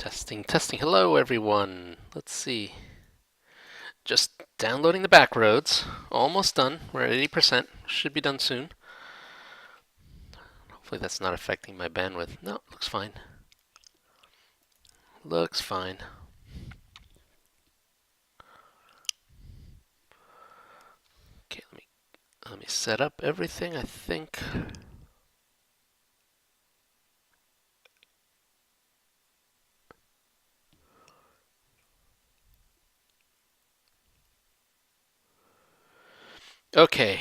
Testing, testing. Hello, everyone. Let's see. Just downloading the back roads. Almost done. We're at 80%. Should be done soon. Hopefully that's not affecting my bandwidth. No, looks fine. Looks fine. Okay, let me set up everything, I think. Okay.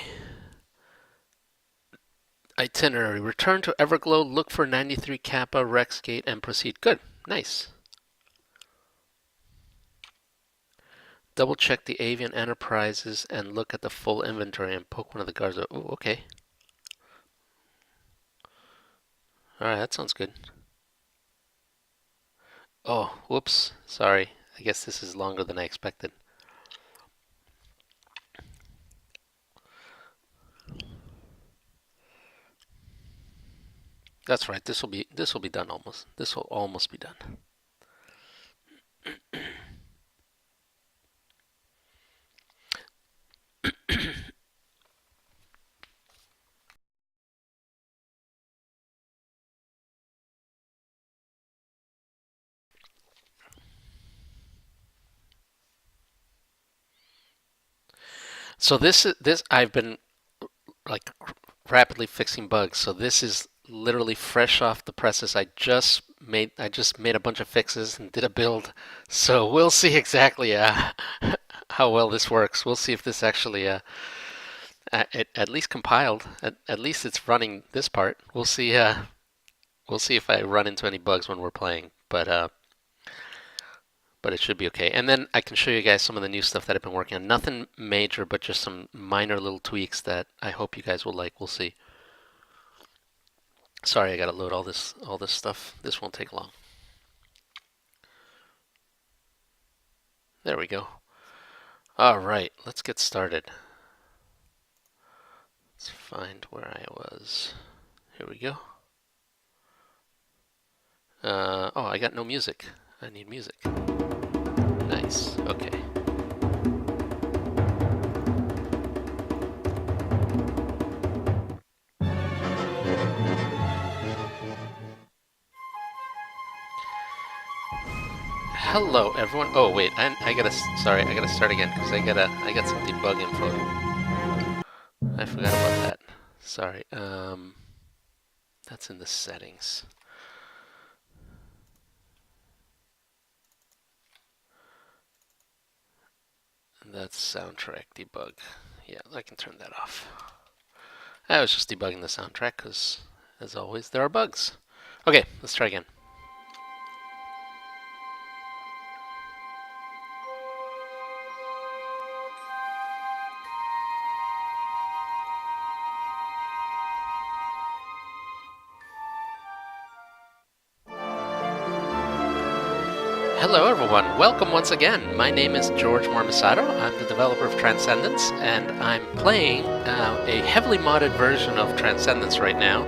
Itinerary. Return to Everglow, look for 93 Kappa, Rex Gate, and proceed. Good. Nice. Double check the avian enterprises and look at the full inventory and poke one of the guards. Oh, okay. Alright, that sounds good. Oh, whoops. Sorry. I guess this is longer than I expected. That's right. This will be done almost. This will almost be done. So this I've been like rapidly fixing bugs. So this is literally fresh off the presses. I just made a bunch of fixes and did a build. So we'll see exactly how well this works. We'll see if this actually at least compiled. At least it's running this part. We'll see if I run into any bugs when we're playing. But it should be okay. And then I can show you guys some of the new stuff that I've been working on. Nothing major, but just some minor little tweaks that I hope you guys will like. We'll see. Sorry, I gotta load all this stuff. This won't take long. There we go. All right, let's get started. Let's find where I was. Here we go. Oh, I got no music. I need music. Nice. Okay. Hello, everyone. Oh, wait. I gotta. Sorry, I gotta start again because I got some debug info. I forgot about that. Sorry. That's in the settings. That's soundtrack debug. Yeah, I can turn that off. I was just debugging the soundtrack because, as always, there are bugs. Okay, let's try again. Hello everyone, welcome once again. My name is George Marmosato. I'm the developer of Transcendence, and I'm playing a heavily modded version of Transcendence right now.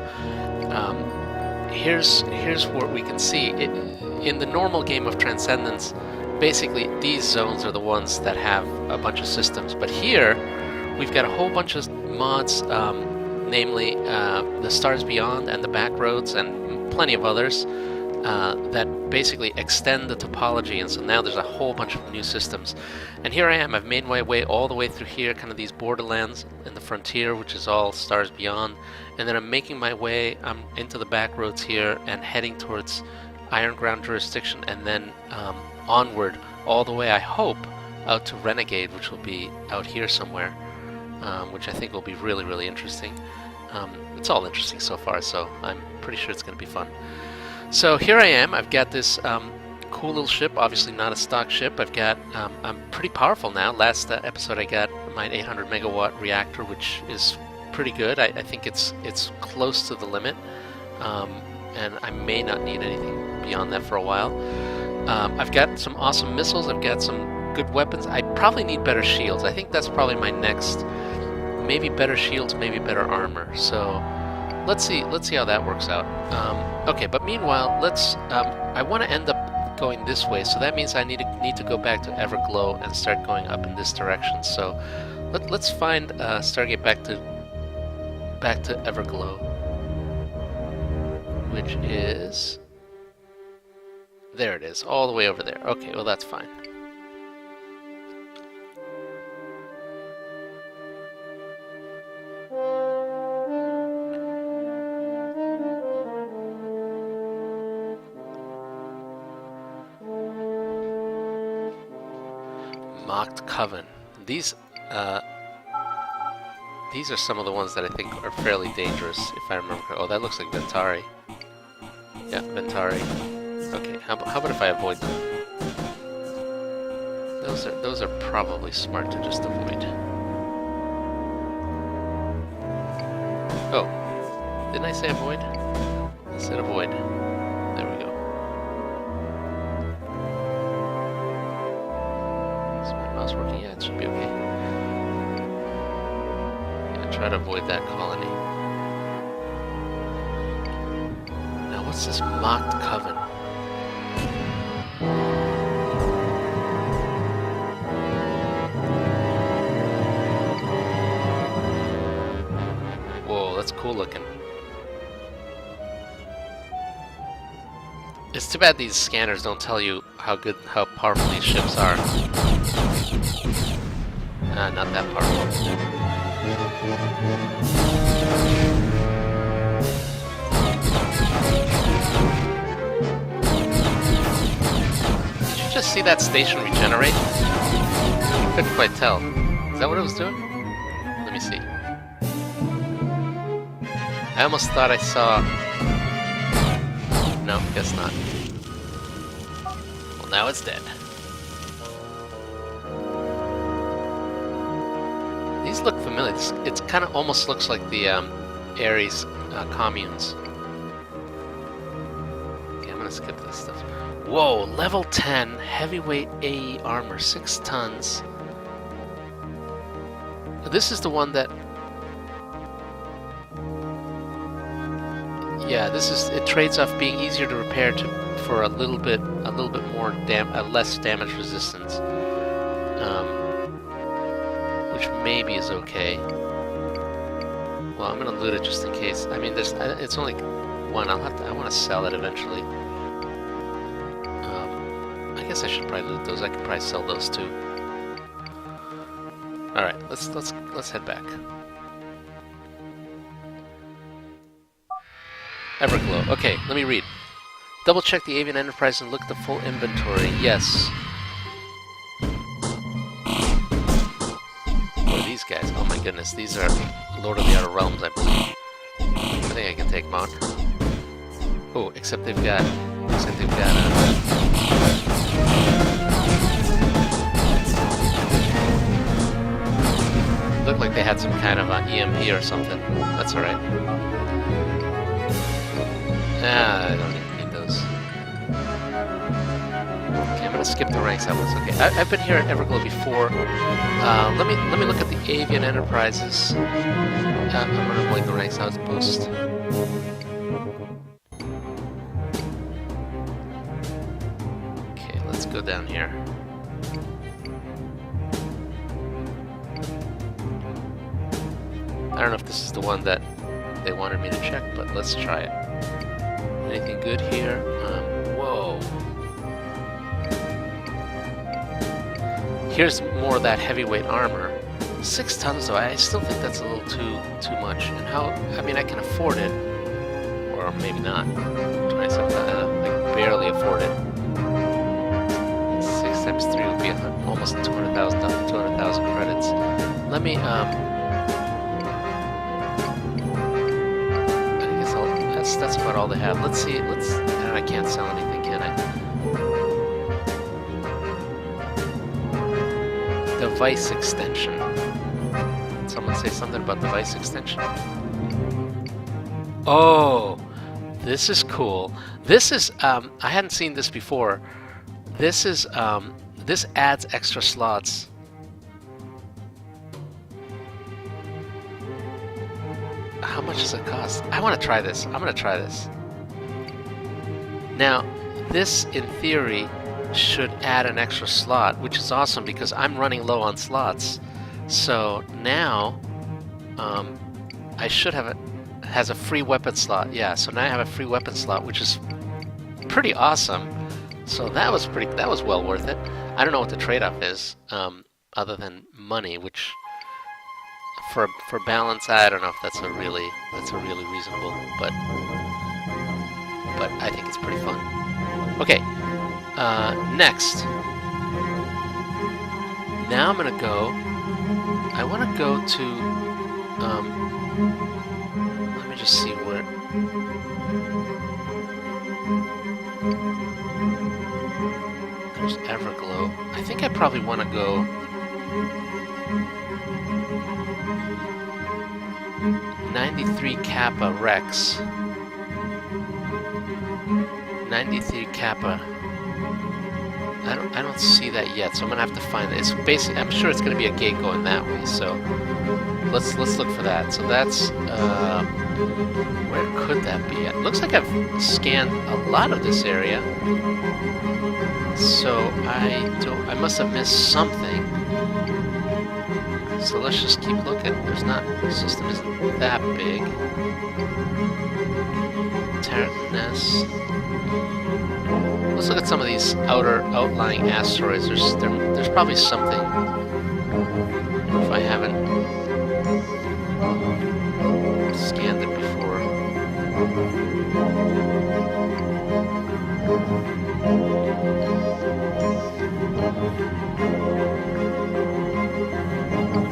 Here's what we can see. In the normal game of Transcendence, basically these zones are the ones that have a bunch of systems, but here we've got a whole bunch of mods, namely the Stars Beyond and the Backroads and plenty of others. That basically extend the topology, and so now there's a whole bunch of new systems. And here I am, I've made my way all the way through here, kind of these borderlands in the frontier, which is all Stars Beyond, and then I'm making my way into the back roads here and heading towards Iron Ground Jurisdiction, and then onward all the way, I hope, out to Renegade, which will be out here somewhere, which I think will be really, really interesting. It's all interesting so far, so I'm pretty sure it's going to be fun. So here I am. I've got this cool little ship, obviously not a stock ship. I'm pretty powerful now. Last episode I got my 800 megawatt reactor, which is pretty good. I think it's close to the limit, and I may not need anything beyond that for a while. I've got some awesome missiles. I've got some good weapons. I probably need better shields. I think that's probably my next. Maybe better shields, maybe better armor. So let's see how that works out. Okay, but meanwhile, I want to end up going this way, so that means I need to go back to Everglow and start going up in this direction. So let's find Stargate back to Everglow, which is there. It is all the way over there. Okay, well that's fine. Mocked Coven. These are some of the ones that I think are fairly dangerous, if I remember. Oh, that looks like Ventari. Yeah, Ventari. Okay, how about if I avoid them? Those are probably smart to just avoid. Oh, didn't I say avoid? I said avoid. There we go. Mouse working? Yeah, it should be okay. Yeah, try to avoid that colony. Now, what's this mocked coven? Whoa, that's cool looking. It's too bad these scanners don't tell you how powerful these ships are. Not that powerful. Did you just see that station regenerate? I couldn't quite tell. Is that what it was doing? Let me see. I almost thought I saw... No, guess not. Well, now it's dead. These look familiar. It kind of almost looks like the Ares communes. Okay, I'm gonna skip this stuff. Whoa, level 10, heavyweight AE armor, 6 tons. This is the one that... Yeah, it trades off being easier to repair for a little bit more less damage resistance. Which maybe is okay. Well, I'm gonna loot it just in case. I mean, it's only one. I want to sell it eventually. I guess I should probably loot those. I could probably sell those too. All right, let's head back. Everglow. Okay, let me read. Double check the Avian Enterprise and look at the full inventory. Yes. These guys, oh my goodness, these are Lord of the Outer Realms, I believe. I think I can take them on. Oh, except they've got looked like they had some kind of EMP or something. That's alright. Nah, I don't need those. Okay, I'm gonna skip the ranks. That one's okay. I've been here at Everglow before. Let me look at the Avian Enterprises. I'm gonna avoid the ranks outpost. Okay, let's go down here. I don't know if this is the one that they wanted me to check, but let's try it. Anything good here? Whoa. Here's more of that heavyweight armor. 6 tons though, I still think that's a little too much. And I mean, I can afford it. Or maybe not. 27, I can barely afford it. 6 times 3 would be almost 200,000 credits. Let me, that's about all they have. Let's see. I can't sell anything, can I? Device extension. Someone say something about device extension? Oh, this is cool. This is I hadn't seen this before. This is this adds extra slots. How much does it cost? I want to try this. I'm going to try this. Now, this, in theory, should add an extra slot, which is awesome because I'm running low on slots. So now, I should have has a free weapon slot. Yeah, so now I have a free weapon slot, which is pretty awesome. So that was well worth it. I don't know what the trade-off is, other than money, which for balance, I don't know if that's a really reasonable, but I think it's pretty fun. Okay, next. Now I'm gonna go. I want to go to. Let me just see where. There's Everglow. I think I probably want to go. 93 Kappa Rex. 93 Kappa. I don't see that yet, so I'm gonna have to find it. It's basically, I'm sure it's gonna be a gate going that way. So let's look for that. So that's where could that be at? Looks like I've scanned a lot of this area. So I must have missed something. So let's just keep looking. The system isn't that big. Terranes. Let's look at some of these outlying asteroids. There's probably something. If I haven't scanned it before.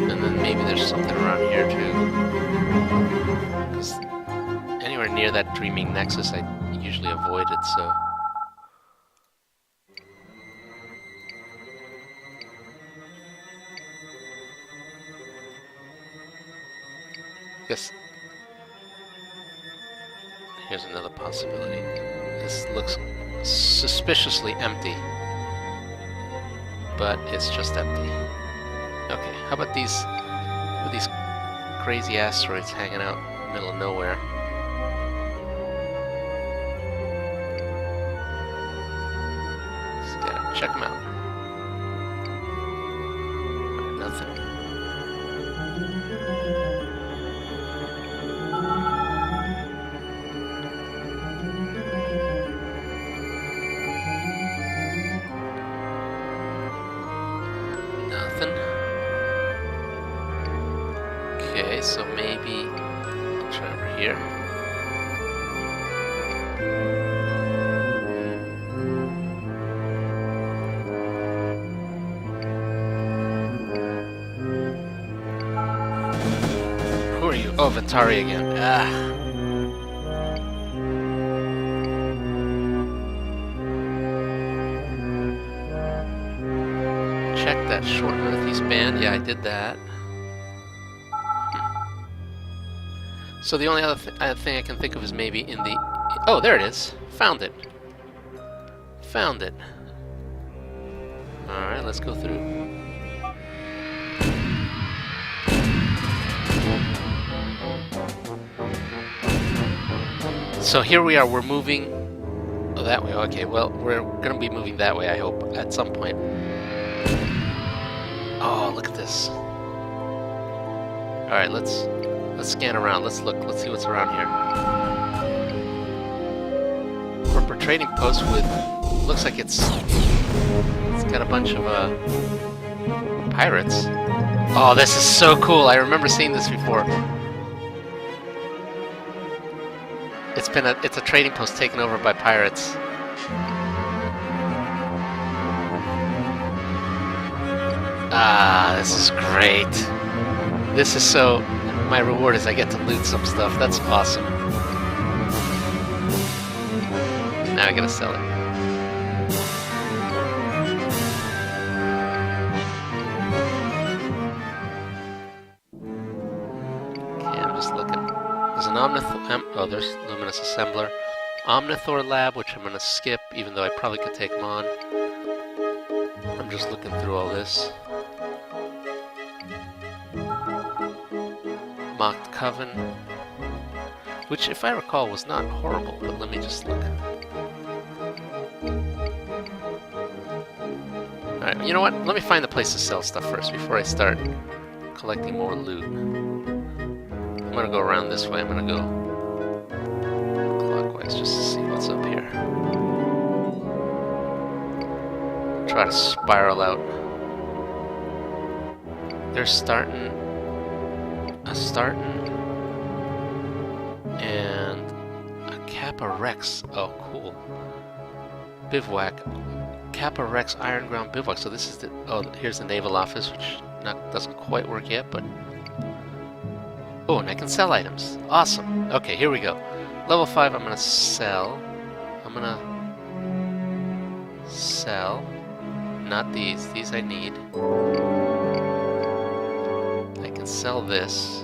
And then maybe there's something around here too. Because anywhere near that Dreaming Nexus I usually avoid it, so. Guess here's another possibility. This looks suspiciously empty, but it's just empty. Okay, how about these crazy asteroids hanging out in the middle of nowhere? Just gotta check them out. Nothing. Okay, so maybe I'll try over here. Who are you? Oh, Ventari again. Ah. Check that short northeast band. Yeah, I did that. So the only other thing I can think of is maybe in the... Oh, there it is. Found it. Found it. Alright, let's go through. So here we are, we're moving... Oh, that way. Okay, well, we're going to be moving that way, I hope, at some point. Oh, look at this. Alright, let's scan around. Let's look. Let's see what's around here. Corporate trading post with... Looks like it's got a bunch of pirates. Oh, this is so cool. I remember seeing this before. It's a trading post taken over by pirates. Ah, this is great. This is so... My reward is I get to loot some stuff. That's awesome. Now I gotta sell it. Okay, I'm just looking. There's an Omnithor... oh, there's Luminous Assembler. Omnithor Lab, which I'm gonna skip, even though I probably could take them on. I'm just looking through all this. Mocked Coven, which, if I recall, was not horrible, but let me just look. You know what? Let me find the place to sell stuff first before I start collecting more loot. I'm gonna go around this way. I'm gonna go clockwise just to see what's up here. Try to spiral out. They're starting and a Kappa Rex. Oh, cool. Bivouac. Kappa Rex Iron Ground Bivouac. So this is the, oh, here's the naval office, which doesn't quite work yet, but oh, and I can sell items. Awesome. Okay, here we go. Level 5, I'm gonna sell. I'm gonna sell. Not these. These I need. I can sell this.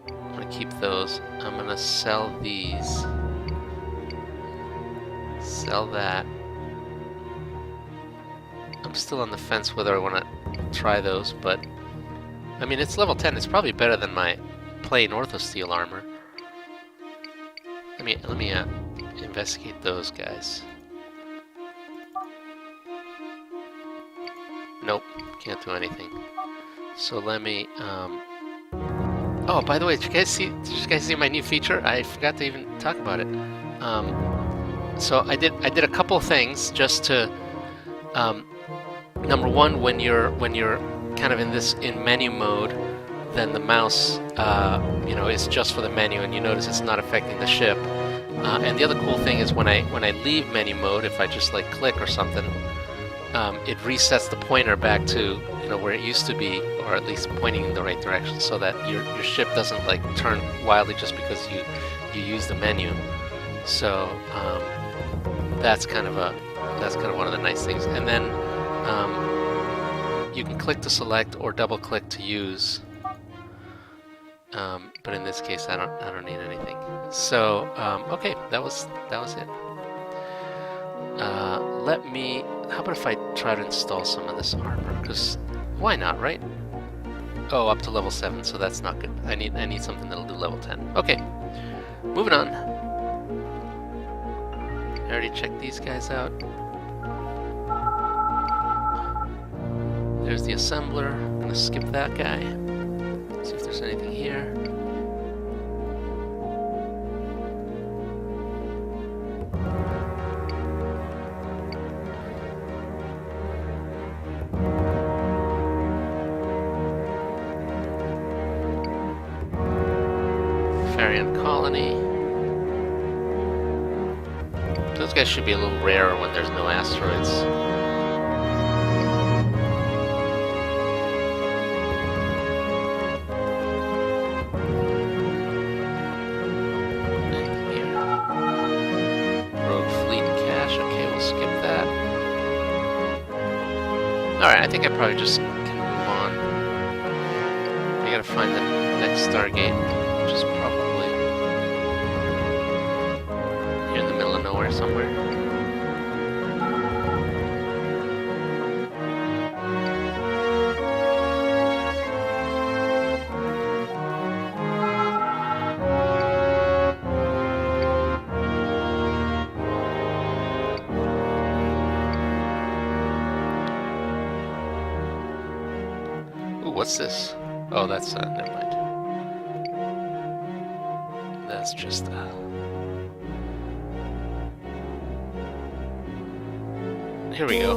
I'm gonna keep those. I'm gonna sell these. Sell that. I'm still on the fence whether I want to try those, but I mean, it's level 10. It's probably better than my plain Orthosteel armor. Let me investigate those guys. Nope, can't do anything. So let me. Oh, by the way, did you guys see my new feature? I forgot to even talk about it. So I did a couple of things just to. Number one, when you're kind of in menu mode, then the mouse, is just for the menu, and you notice it's not affecting the ship. And the other cool thing is when I leave menu mode, if I just like click or something, it resets the pointer back to where it used to be, or at least pointing in the right direction, so that your ship doesn't like turn wildly just because you use the menu. So that's kind of one of the nice things. And then you can click to select or double click to use. But in this case, I don't need anything. So okay, that was it. How about if I try to install some of this armor? Because why not, right? Oh, up to level 7, so that's not good. I need something that'll do level 10. Okay, moving on. I already checked these guys out. There's the assembler. I'm gonna skip that guy. See if there's anything here. Farian Colony. Those guys should be a little rarer when there's no asteroids. Anything here? Rogue Fleet Cache. Okay, we'll skip that. Alright, I think I probably just can move on. I gotta find the next Stargate, which is probably here in the middle of nowhere somewhere. Ooh, what's this? Oh, that's, never mind. That's just, here we go.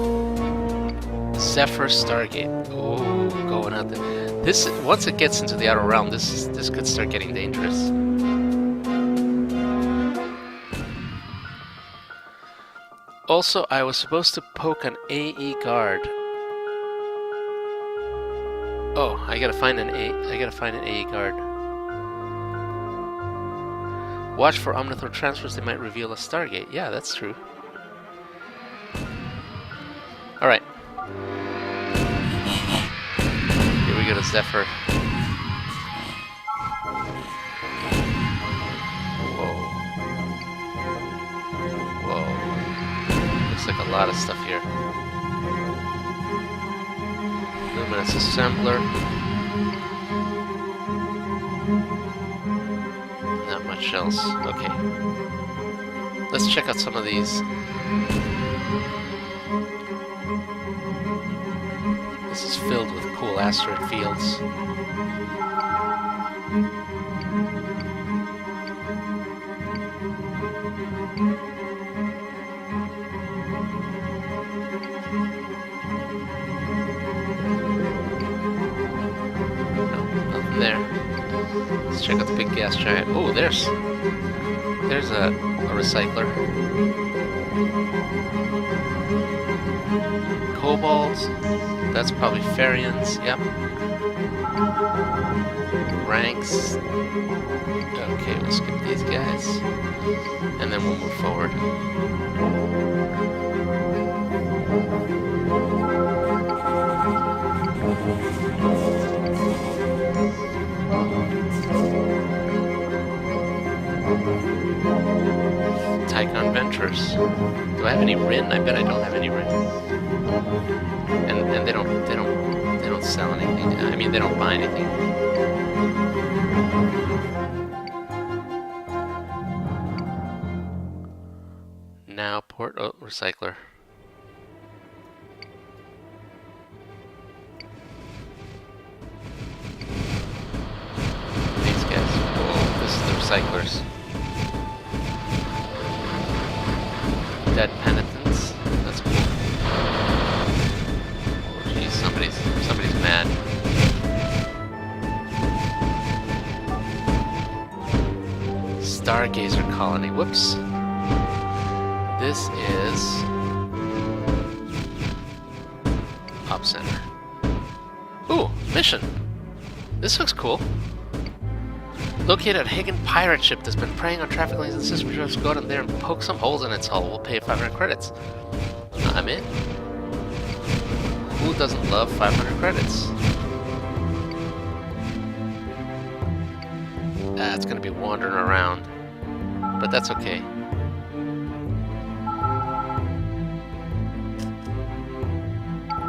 Zephyr Stargate. Oh, going out there. This, once it gets into the outer realm, this could start getting dangerous. Also, I was supposed to poke an AE guard. Oh, I gotta find an AE guard. Watch for Omnithor transfers, they might reveal a Stargate. Yeah, that's true. Alright. Here we go to Zephyr. Whoa. Whoa. Looks like a lot of stuff here. Luminous Assembler. Not much else. Okay. Let's check out some of these This is filled with cool asteroid fields. Nothing there. Let's check out the big gas giant. Oh, there's a recycler. Kobolds. That's probably Farians. Yep. Ranks. Okay, we'll skip these guys. And then we'll move forward. Tycon Ventures. Do I have any Rin? I bet I don't have any Rin. And they don't sell anything. I mean, they don't buy anything. Now port recycler. These guys. Oh, this is the recyclers. Dead penitents. That's cool. Oh jeez, somebody's mad. Stargazer colony. Whoops. This is Op Center. Ooh, mission. This looks cool. Locate a Hagen pirate ship that's been preying on traffic lanes in the system. Just go down there and poke some holes in its hull. We'll pay 500 credits. I'm in. Who doesn't love 500 credits? It's gonna be wandering around, but that's okay.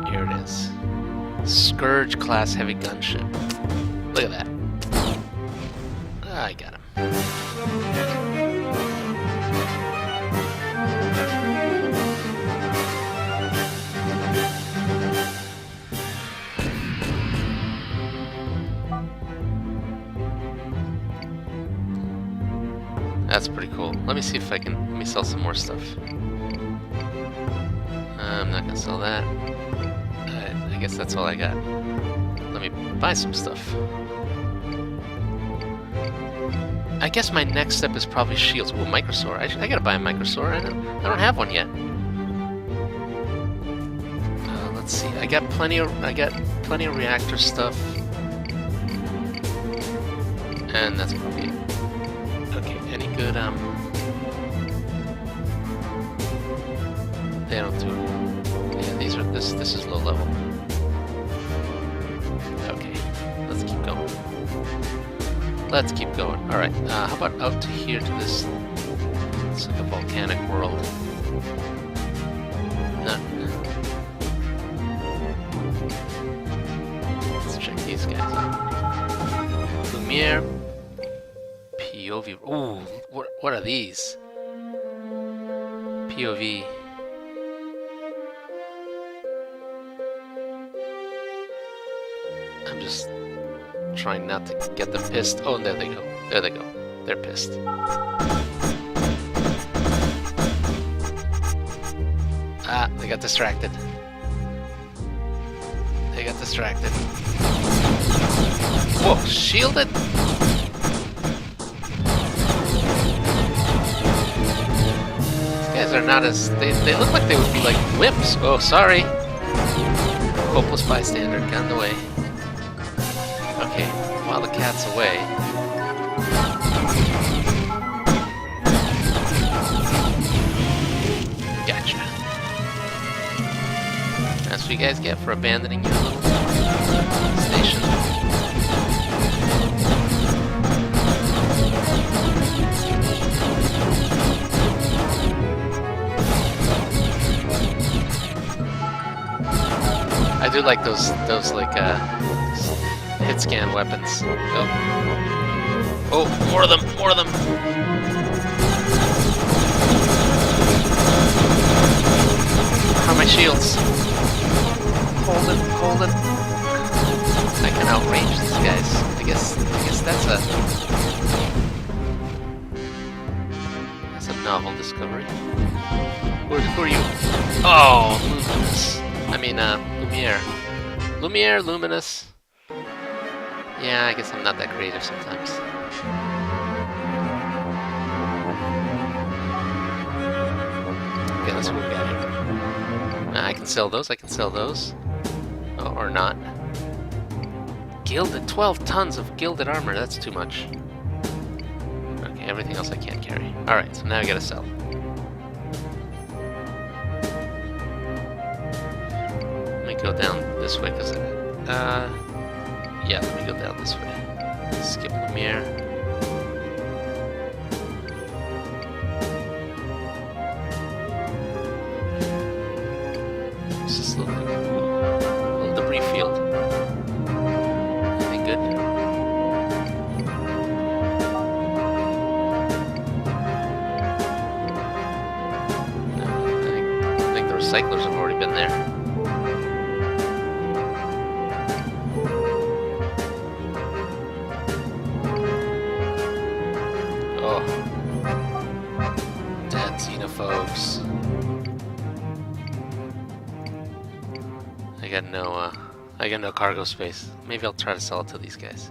Here it is. Scourge class heavy gunship. Look at that. I got him. That's pretty cool. Let me see if let me sell some more stuff. I'm not gonna sell that. I guess that's all I got. Let me buy some stuff. I guess my next step is probably shields. Ooh, Microsaur. I gotta buy a Microsaur. I don't have one yet. Let's see. I got plenty of reactor stuff, and that's probably it. Okay. Any good? They don't do. Yeah, these are this is low level. Okay. Let's keep going. Let's keep going. Alright, how about out to here to this... It's like a volcanic world. Let's check these guys out. Lumiere. POV. Ooh, what are these? POV. I'm just... trying not to get them pissed. Oh, there they go. There they go. They're pissed. Ah, they got distracted. They got distracted. Whoa, shielded? These guys are not as... They look like they would be like wimps. Oh, sorry. Hopeless bystander, got in the way. Okay, while the cat's away... Gotcha. That's what you guys get for abandoning your little station. I do like those like hit scan weapons. Oh, more of them, more of them. How are my shields? Hold it, hold it. I can outrange these guys. I guess that's a novel discovery. Who are you? Oh, Luminous. I mean, Lumiere. Lumiere, Luminous. Yeah, I guess I'm not that creative sometimes. Okay, let's see what we got here. I can sell those, Oh, or not. Gilded, 12 tons of gilded armor, that's too much. Okay, everything else I can't carry. Alright, so now I gotta sell. Let me go down this way, because yeah, let me go down this way. Skip Lumiere. What's this little thing? Little debris field. Anything good? No, I think the recyclers have already been there. Folks, I got no cargo space. Maybe I'll try to sell it to these guys.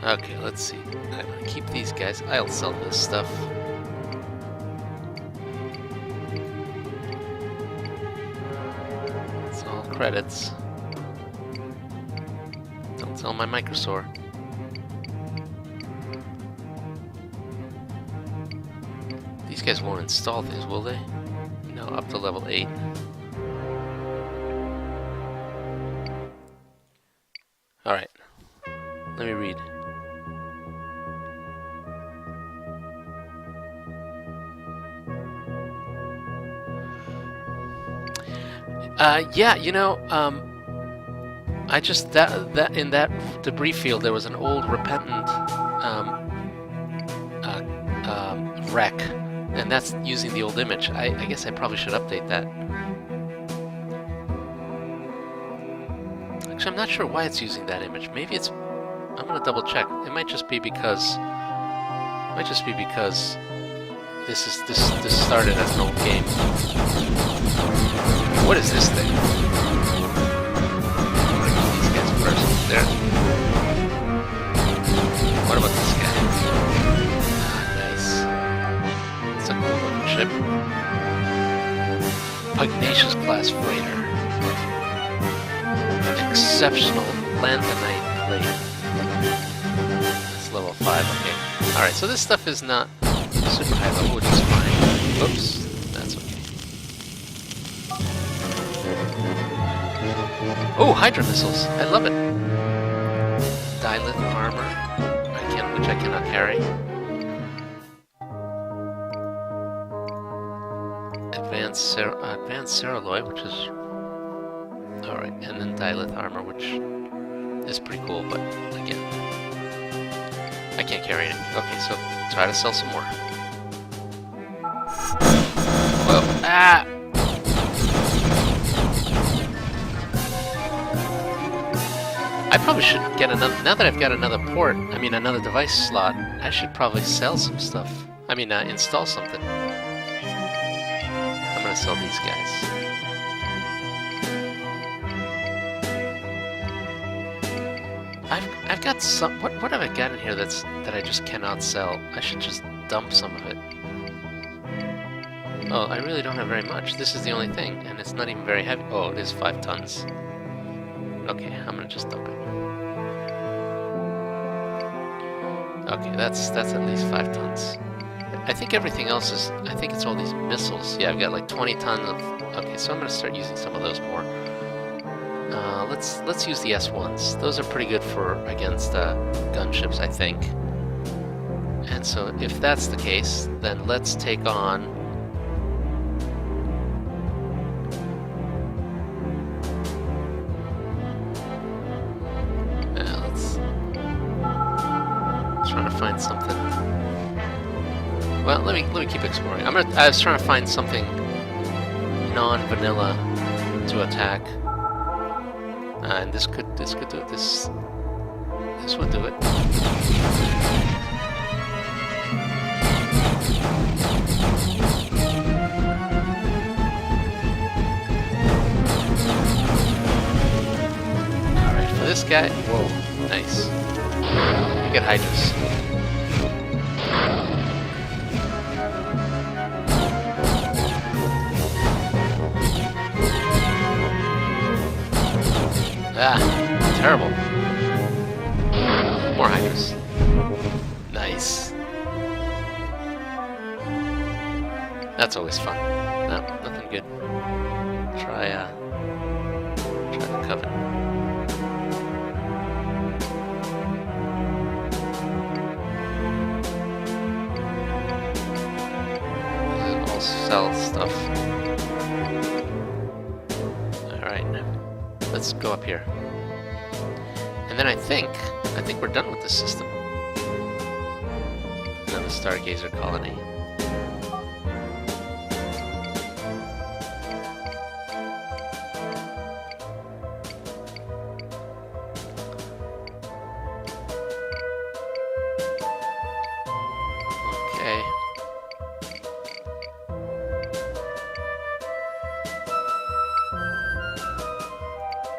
Okay, let's see. I'm gonna keep these guys. I'll sell this stuff. It's all credits. Don't sell my Microsaur. These guys won't install things, will they? No, up to level 8. Alright. Let me read. Yeah, you know, I just, that in that debris field there was an old repentant wreck. And that's using the old image. I guess I probably should update that. Actually, I'm not sure why it's using that image. Maybe it's... I'm gonna double check. It might just be because... this started as an old game. What is this thing? I'm gonna get these guys first. There. What about this guy? It's a cool looking ship. Pugnacious class freighter. Exceptional lanthanite plate. It's level 5, okay. Alright, so this stuff is not super high level, which is fine. Oops, that's okay. Oh, Hydra missiles! I love it! Dilith armor, which I cannot carry. Advanced Ceraloid, which is... Alright, and then Dilith armor, which is pretty cool, but again, I can't carry it. Okay, so try to sell some more. Whoa, ah! I probably should get another, now that I've got another another device slot, I should probably sell some stuff. Install something. I'm gonna sell these guys. I've got some, what have I got in here that I just cannot sell? I should just dump some of it. Oh, I really don't have very much. This is the only thing, and it's not even very heavy. Oh, it is 5 tons. Okay, I'm gonna just dump it. Okay, that's at least 5 tons. I think everything else is, I think it's all these missiles. Yeah, I've got like 20 tons of, okay, so I'm gonna start using some of those more. Let's use the S1s. Those are pretty good for against gunships, I think. And so if that's the case, then let's take on... let's try to find something. Well, let me keep exploring. I was trying to find something non-vanilla to attack. And this could do it. This would do it. Alright, for this guy, whoa, nice. You get Hydras. Ah, terrible. More Hydras. Nice. That's always fun. No, nothing good. Try the Coven. All sell stuff. Alright, let's go up here. And then I think we're done with this system. Another Stargazer colony. Okay.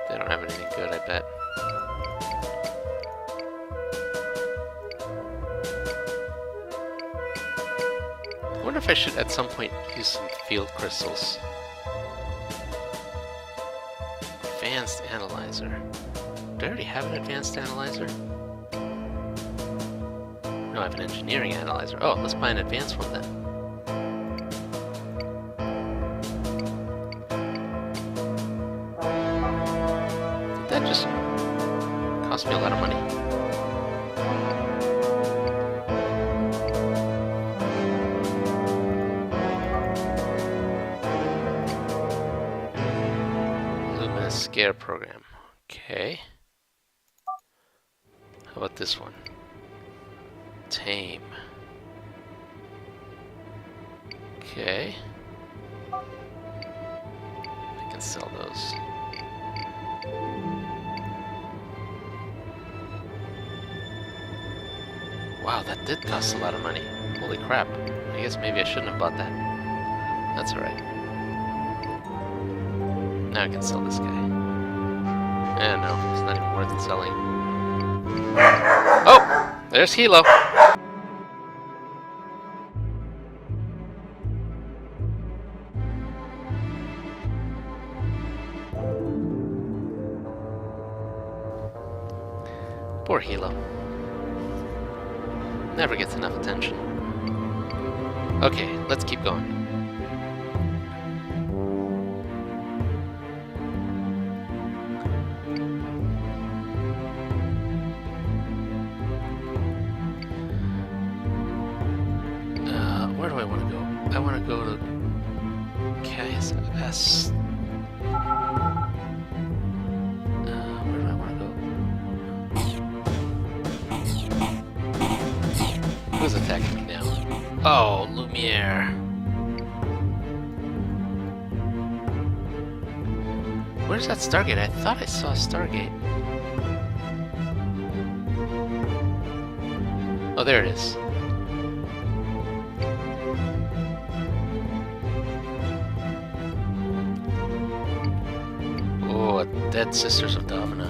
They don't have anything good, I bet. I wonder if I should at some point use some field crystals. Advanced analyzer. Do I already have an advanced analyzer? No, I have an engineering analyzer. Oh, let's buy an advanced one then. Did that just cost me a lot of money? Scare program. Okay. How about this one? Tame. Okay. I can sell those. Wow, that did cost a lot of money. Holy crap. I guess maybe I shouldn't have bought that. That's alright. Now I can sell this guy. Yeah, no, it's not even worth selling. Oh! There's Hilo! Poor Hilo. Never gets enough attention. Okay, let's keep going. Where do I want to go? I want to go to KS. Where do I want to go? Who's attacking me now? Oh, Lumiere. Where's that Stargate? I thought I saw a Stargate. Oh, there it is. Oh, Dead Sisters of Domina.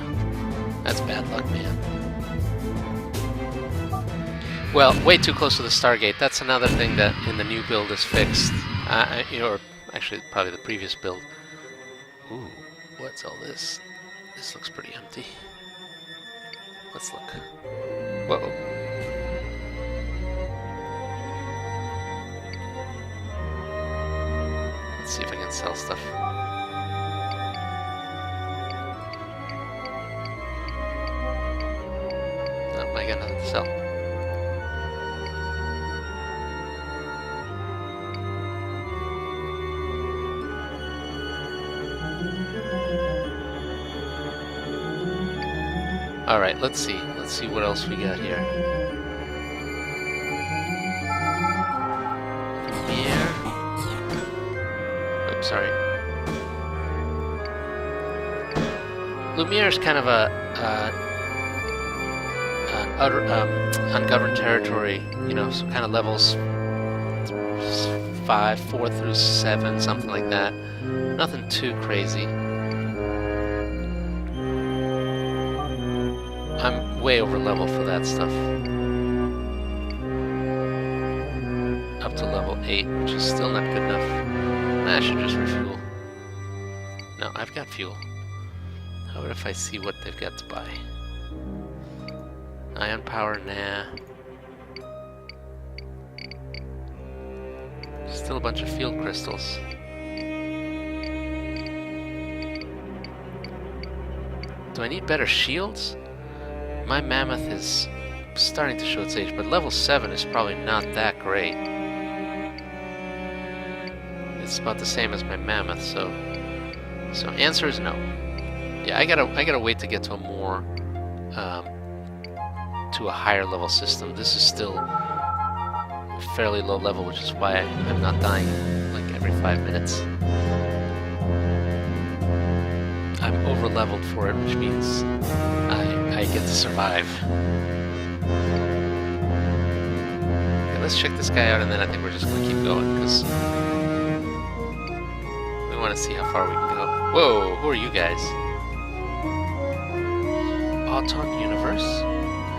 That's bad luck, man. Well, way too close to the Stargate. That's another thing that in the new build is fixed. Or actually, probably the previous build. Ooh, what's all this? This looks pretty empty. Let's look. Whoa. Let's see if I can sell stuff. Nope, I got nothing to sell. Alright, let's see. Let's see what else we got here. Oops, sorry. Lumiere is kind of an utter, ungoverned territory, you know, so kind of levels 4 through 7, something like that. Nothing too crazy. I'm way over level for that stuff. Up to level 8, which is still not good enough. I should just refuel. No, I've got fuel. How about if I see what they've got to buy? Ion power, nah. Still a bunch of field crystals. Do I need better shields? My mammoth is starting to show its age, but level 7 is probably not that great. It's about the same as my mammoth, so answer is no. Yeah, I gotta wait to get to a more to a higher level system. This is still fairly low level, which is why I'm not dying like every 5 minutes. I'm over leveled for it, which means I get to survive. Okay, let's check this guy out, and then I think we're just gonna keep going because we want to see how far we can go. Whoa, who are you guys? Auton Universe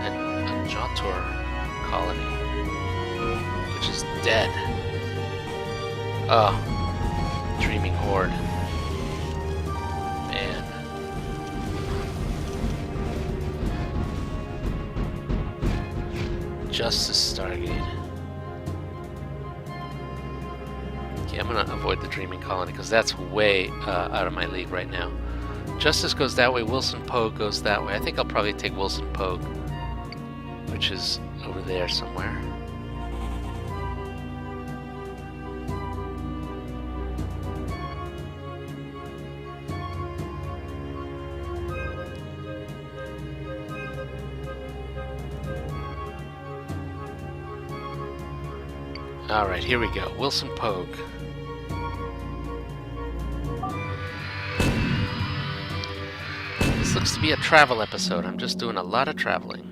and a Jotor colony, which is dead. Oh, Dreaming Horde. Man. Justice Stargate. Okay, I'm gonna avoid the Dreaming Colony because that's way out of my league right now. Justice goes that way, Wilson Pogue goes that way. I think I'll probably take Wilson Pogue, which is over there somewhere. Alright, here we go. Wilson Pogue. This looks to be a travel episode. I'm just doing a lot of traveling.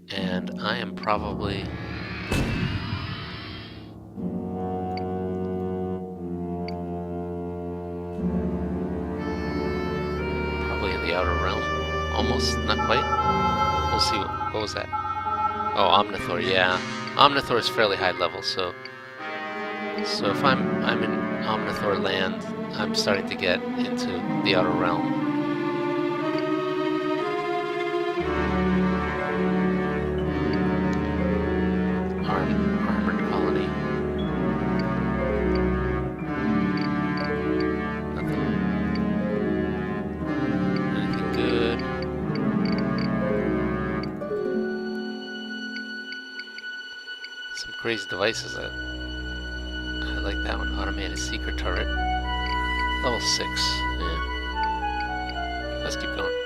And I am probably... in the Outer Realm. Almost, not quite. We'll see. What was that? Oh, Omnithor, yeah. Omnithor is fairly high level, so if I'm in Omnithor land, I'm starting to get into the Outer Realm. Armored colony. Nothing. Anything good? Some crazy devices. I like that one. Automated secret turret. Level 6. Yeah. Let's keep going.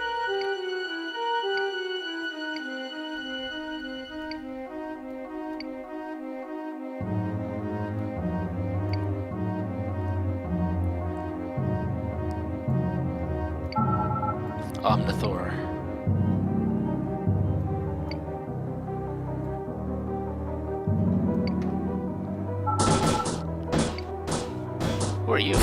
Omnithor. Who are you?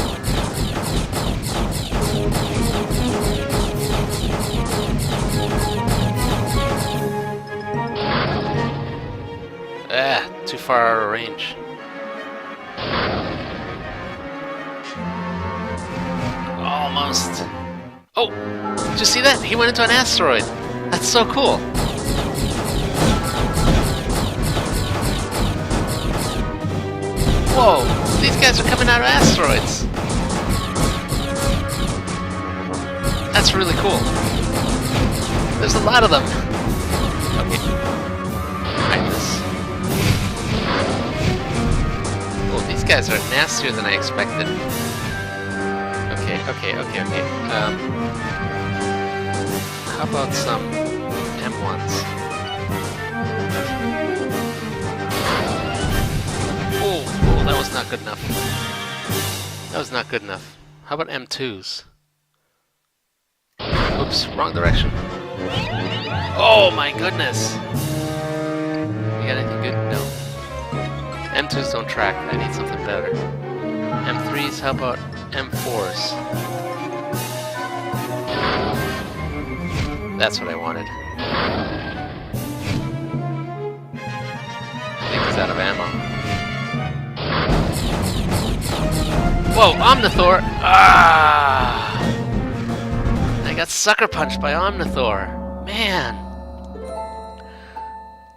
Ah, too far out of range. Almost. Oh, did you see that? He went into an asteroid. That's so cool. Whoa, these guys are coming out of asteroids. That's really cool. There's a lot of them. Okay. Oh, these guys are nastier than I expected. Okay. How about some M1s? Oh, that was not good enough. That was not good enough. How about M2s? Oops, wrong direction. Oh my goodness! You got anything good? No. M2s don't track. I need something better. M3s, how about M4s? That's what I wanted. I think he's out of ammo. Whoa, Omnithor! Ah! I got sucker punched by Omnithor. Man!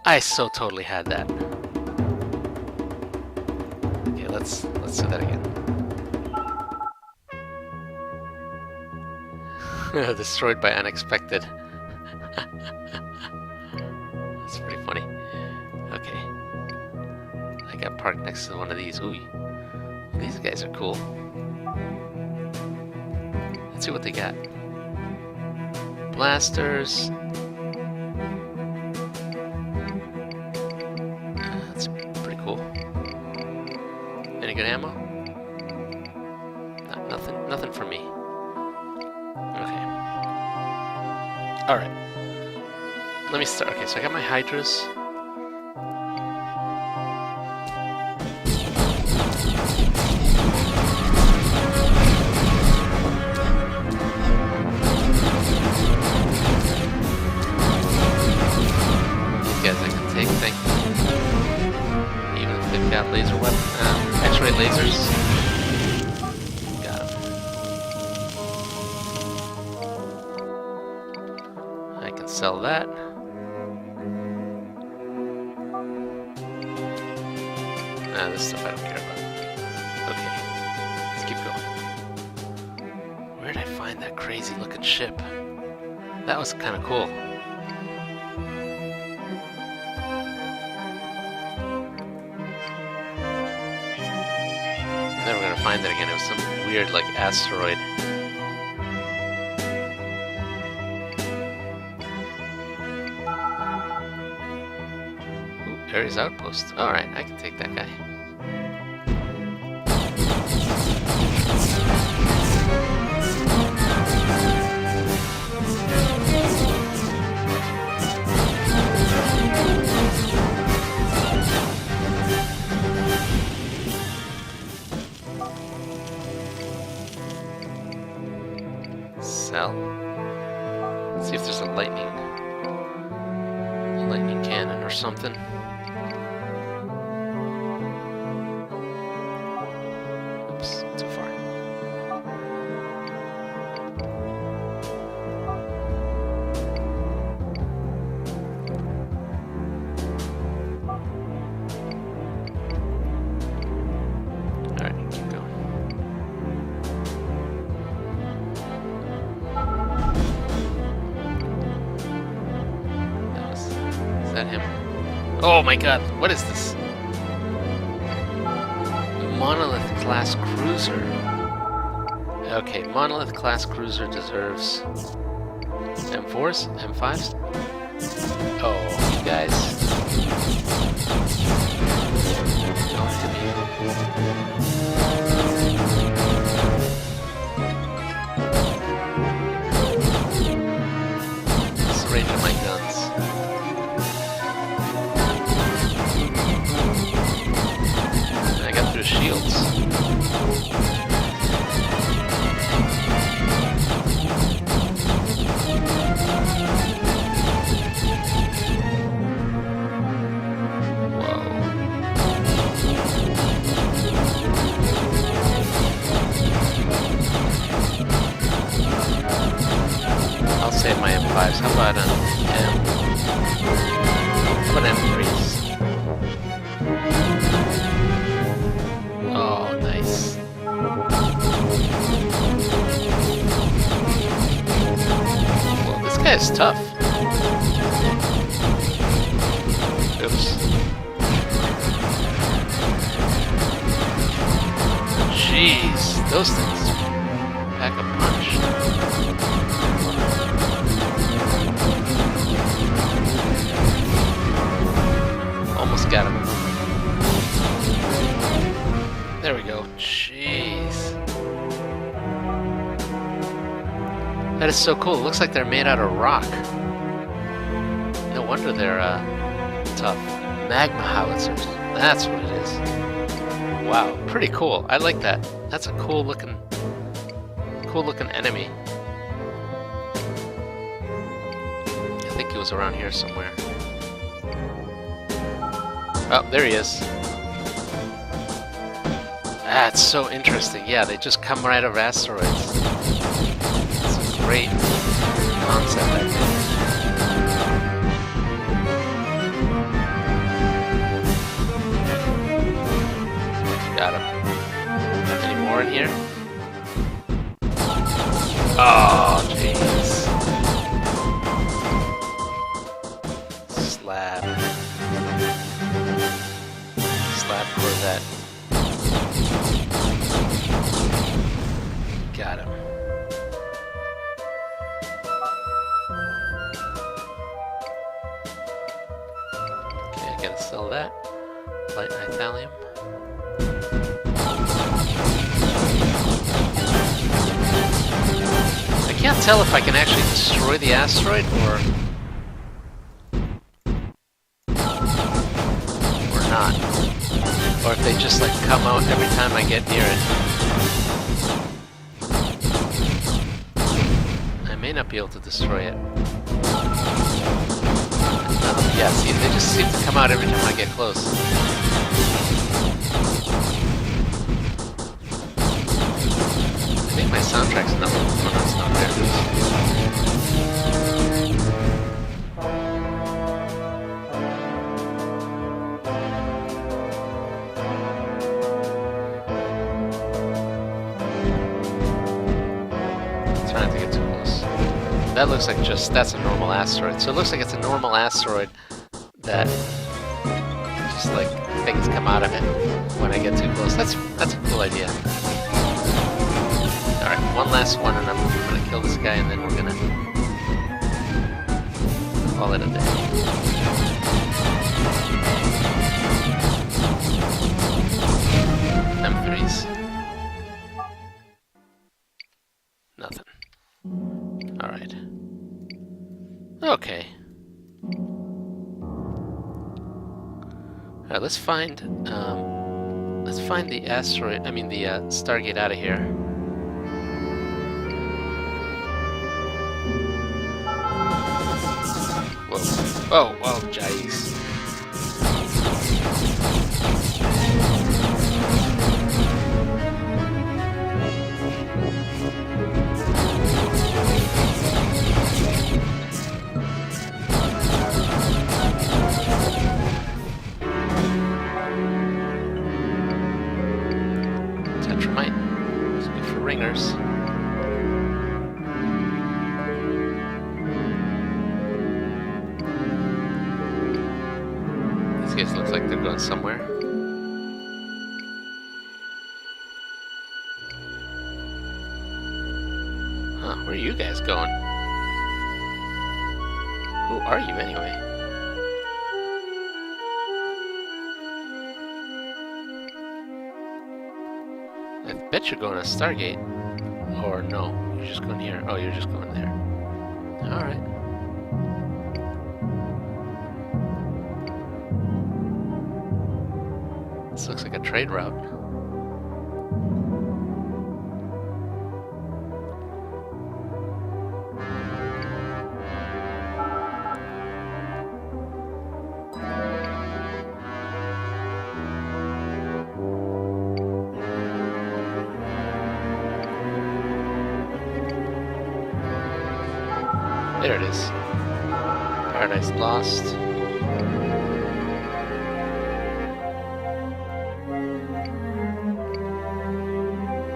I so totally had that. Okay, let's do that again. Destroyed by unexpected. That's pretty funny. Okay. I got parked next to one of these. Ooh. These guys are cool. Let's see what they got. Blasters. That's pretty cool. Any good ammo? No, nothing for me. Okay. Alright. Let me start. Okay, so I got my Hydras. Got laser weapon, X-ray lasers. Got him. I can sell that. Nah, this stuff I don't care about. Okay, let's keep going. Where did I find that crazy looking ship? That was kind of cool. Never gonna find it again. It was some weird, like, asteroid. Ooh, Ares Outpost. Alright, I can take that guy. Sell. Let's see if there's a lightning cannon or something. Oops, too far. Alright, keep going. Is that him? Oh my god, what is this? Monolith class cruiser. Okay, Monolith class cruiser deserves M4s? M5s? Oh, you guys. Don't hit me. What's the range of my guns? I got through shields. I'll save my M5s. How about an M? How about M3s? Oh, nice. Well, this guy is tough. Oops. Jeez, those things pack a punch. Almost got him. There we go. Jeez. I That is so cool. It looks like they're made out of rock. No wonder they're tough. Magma howitzers. That's what it is. Wow, pretty cool. I like that. That's a cool looking enemy. I think he was around here somewhere. Oh, there he is. That's so interesting. Yeah, they just come right out of asteroids. It's a great concept, I think. Got him. Any more in here? Oh, jeez. Slab. Slab Corvette. Got him. Okay, I gotta sell that. Light nithallium. I can't tell if I can actually destroy the asteroid or not. Or if they just like come out every time I get near it. I may not be able to destroy it. Yeah, see, they just seem to come out every time I get close. I think my soundtrack's not. Oh, no, it's not there. Trying to get too close. That looks like that's a normal asteroid. So it looks like it's a normal asteroid that just like things come out of it when I get too close. That's a cool idea. Alright, one last one and I'm gonna kill this guy and then we're gonna call it a day. M3s. Nothing. Alright. Okay. Alright, let's find the asteroid, the Stargate out of here. Whoa. Oh, whoa, jeez. Tetramite. It's good for ringers. These guys look like they're going somewhere. Huh, where are you guys going? Who are you anyway? I bet you're going to Stargate. Or no, you're just going here. Oh, you're just going there. Alright. This looks like a trade route. There it is. Paradise Lost.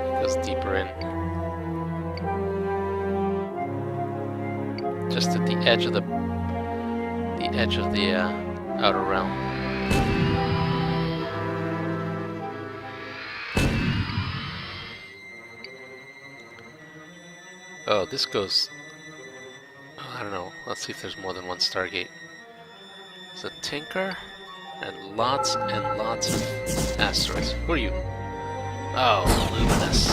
It goes deeper in. Just at the edge of the outer realm. Oh, this goes. I don't know. Let's see if there's more than one Stargate. There's a Tinker and lots of asteroids. Who are you? Oh, Luminous.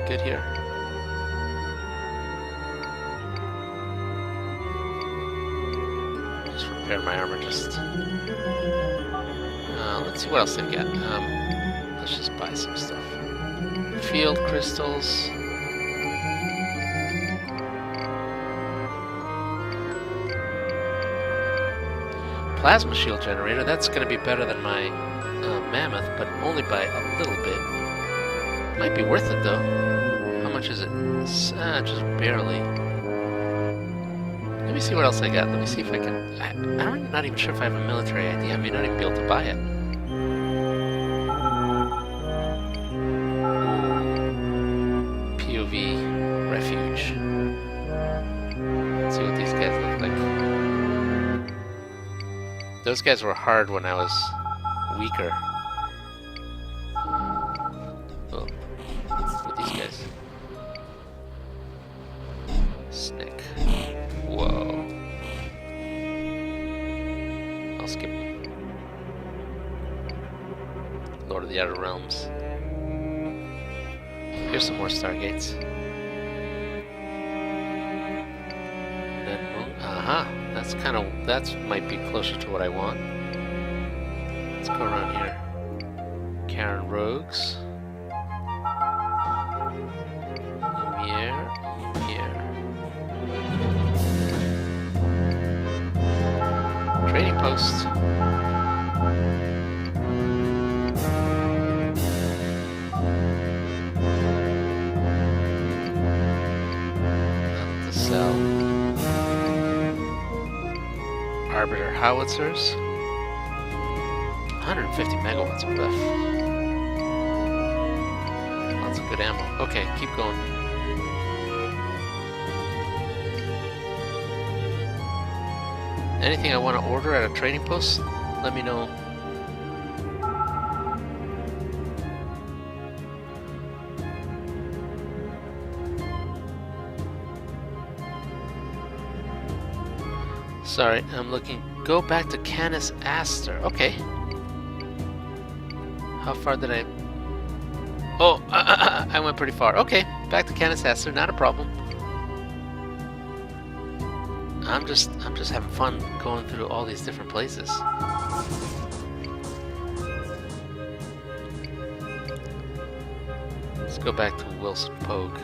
good here. Just repair my armor. Let's see what else they've got. Let's just buy some stuff. Field crystals. Plasma shield generator. That's going to be better than my mammoth, but only by a little bit. Might be worth it though. How much is it? Just barely. Let me see what else I got. Let me see if I can. I'm not even sure if I have a military ID. I may not even be able to buy it. POV refuge. Let's see what these guys look like. Those guys were hard when I was weaker. Oh, what are these guys? Snake. Whoa. I'll skip them. Lord of the Outer Realms. Here's some more Stargates. Aha, that might be closer to what I want. Let's go around here. Karen Rogues. Lumiere. Trading post. Nothing to sell. Arbiter howitzers. 150 megawatts of lift. Lots of good ammo. Okay, keep going. Anything I want to order at a trading post, let me know. Sorry, I'm looking. Go back to Canis Aster. Okay. How far did I... Oh, I went pretty far. Okay, back to Canis Aster, not a problem. I'm just having fun going through all these different places. Let's go back to Wilson Pogue.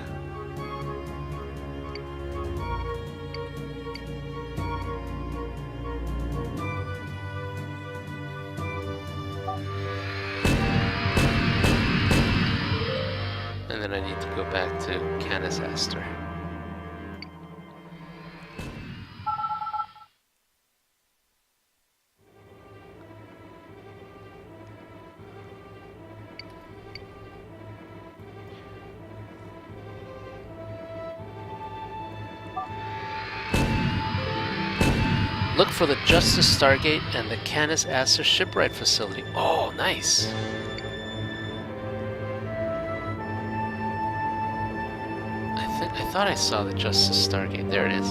And then I need to go back to Canis Aster. Look for the Justice Stargate and the Canis Aster shipwright facility. Oh, nice. I thought I saw the Justice Stargate. There it is.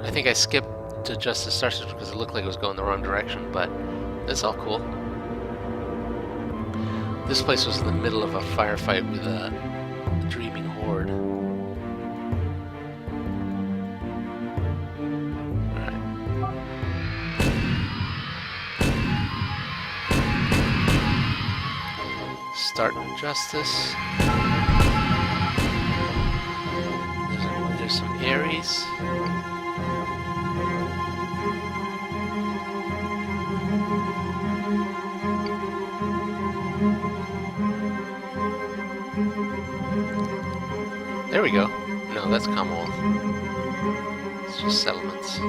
I think I skipped to Justice Starship because it looked like it was going the wrong direction, but it's all cool. This place was in the middle of a firefight with a dreaming horde. Alright. Start with Justice. There's some Ares. There we go. No, that's Commonwealth. It's just settlements.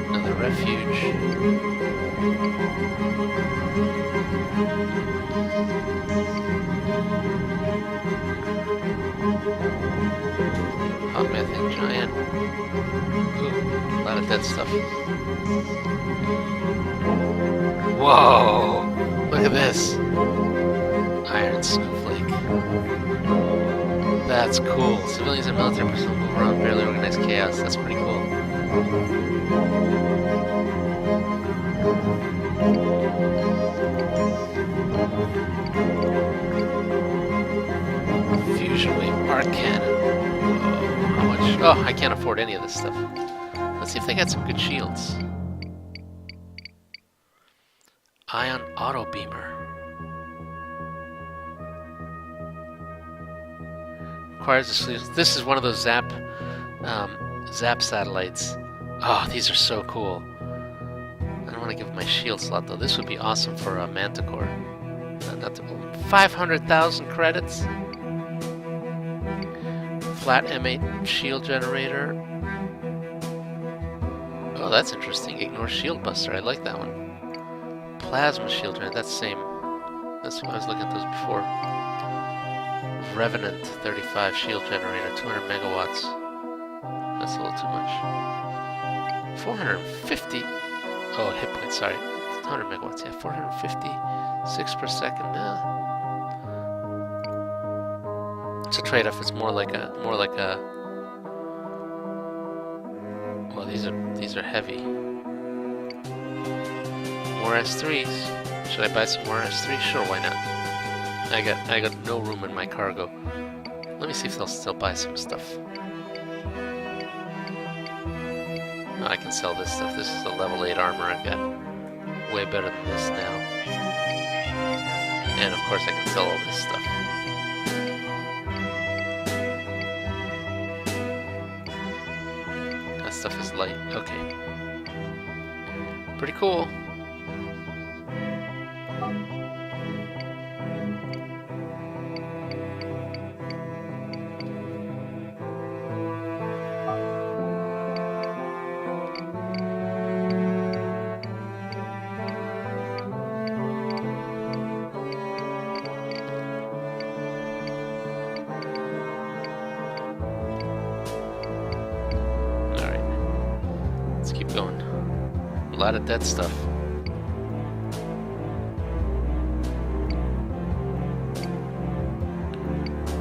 Another refuge. Hot methane giant. Ooh, a lot of dead stuff. Whoa! Look at this. Iron snowflake. That's cool. Civilians and military personnel move around barely organized chaos. That's pretty cool. Fusion wave arc cannon. Whoa, how much? Oh, I can't afford any of this stuff. Let's see if they got some good shields. Ion auto beamer. Requires a solution. This is one of those zap satellites. Oh, these are so cool. I don't want to give my shield slot though. This would be awesome for a Manticore. Not to, 500,000 credits. Flat M8 shield generator. Oh, that's interesting. Ignore shield buster. I like that one. Plasma shield generator. That's the same. That's why I was looking at those before. Revenant 35 shield generator, 200 megawatts. That's a little too much. 450. Oh, hit points. Sorry, 100 megawatts. Yeah, 456 per second. It's a trade-off. It's more like a. Well, these are heavy. More S3s. Should I buy some more S3s? Sure, why not? I got no room in my cargo. Let me see if they'll still buy some stuff. Oh, I can sell this stuff. This is a level 8 armor I've got. Way better than this now. And of course I can sell all this stuff. That stuff is light. Okay. Pretty cool. Going. A lot of dead stuff.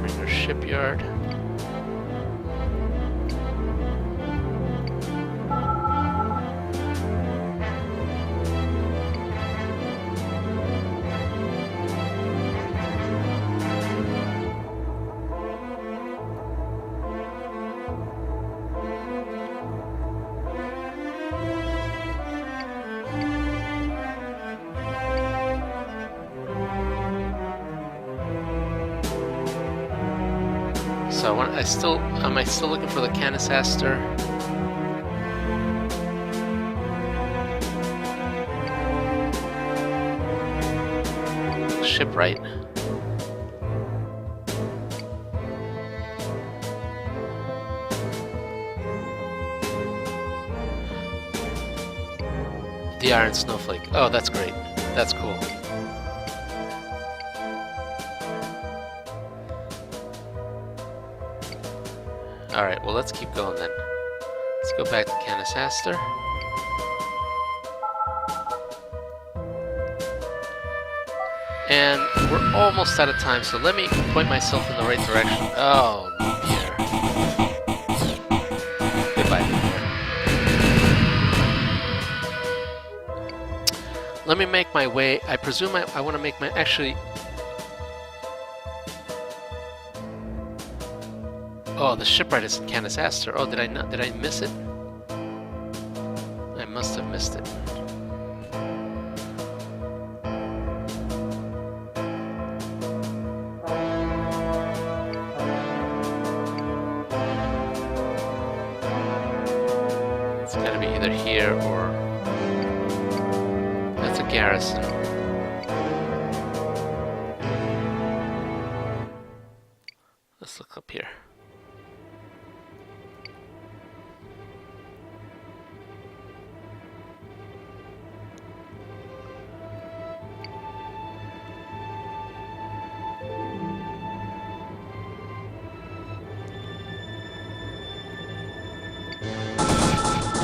Ringer shipyard. So am I still looking for the Kronosaur? Shipwright. The Iron Snowflake. Oh, that's great. That's cool. Alright, well let's keep going then. Let's go back to Kronosaur. And we're almost out of time, so let me point myself in the right direction. Oh, Lumiere. Goodbye, Lumiere. Let me make my way. I presume I want to make my... Actually... Oh, the shipwright is in Kronosaur. Oh, did I miss it? I must have missed it. It's gotta be either here or... That's a garrison. Let's look up here.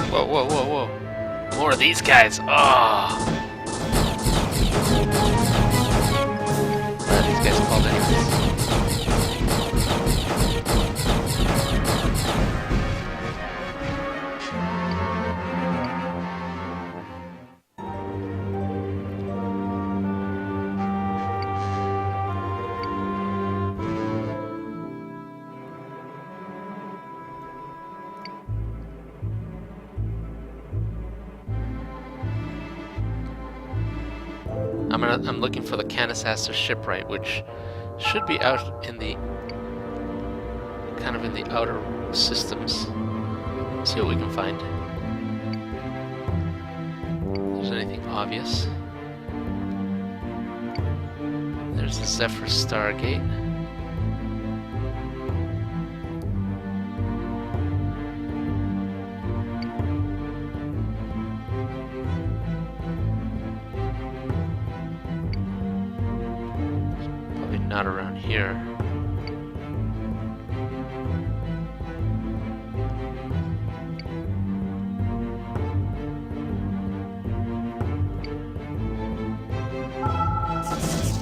Whoa, whoa, whoa, whoa. More of these guys. Oh. These guys called anyways. I'm looking for the Kronosaur shipwright, which should be out in the kind of in the outer systems. Let's see what we can find. If there's anything obvious. There's the Zephyr Stargate. Not around here.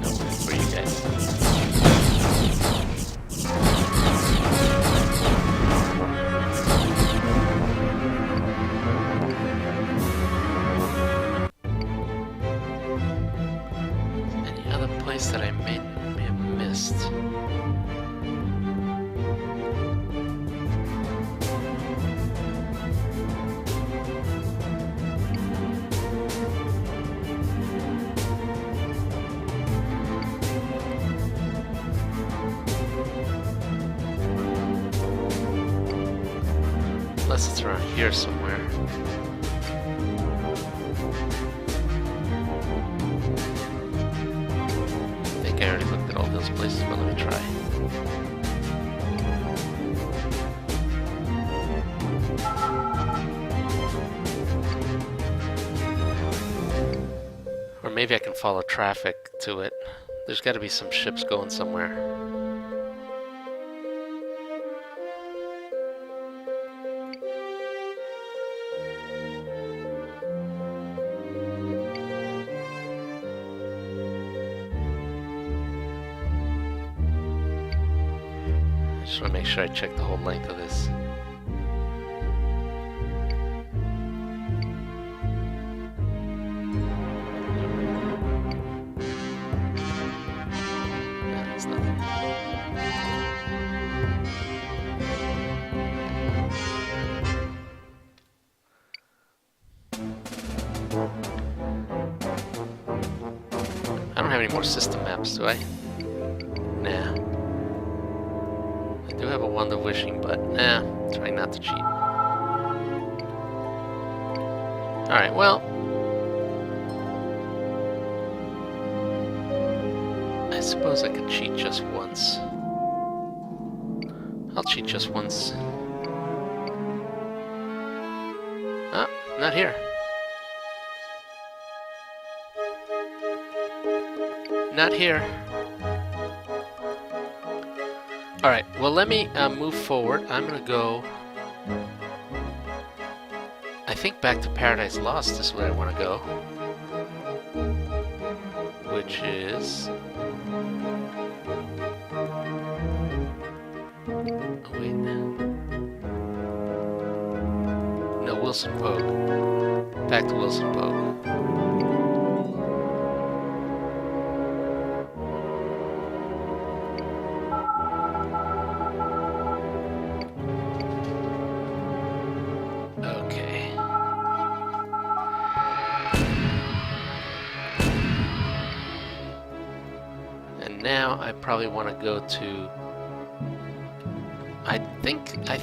Nope, where are you guys? Any other place that I may have missed? Unless it's around here somewhere. I think I already looked at all those places, but let me try. Or maybe I can follow traffic to it. There's got to be some ships going somewhere. Just want to make sure I check the whole length of this. Yeah, that's nothing. I don't have any more system maps, do I? Nah. I do have a wand of wishing, but trying not to cheat. Alright, well. I suppose I could cheat just once. I'll cheat just once. Ah, not here. Not here. Alright, well let me move forward. I'm gonna go... I think back to Paradise Lost is where I want to go. Which is... Oh, wait. No, Wilson Pogue. Back to Wilson Pogue. Now I probably want to go to... I think I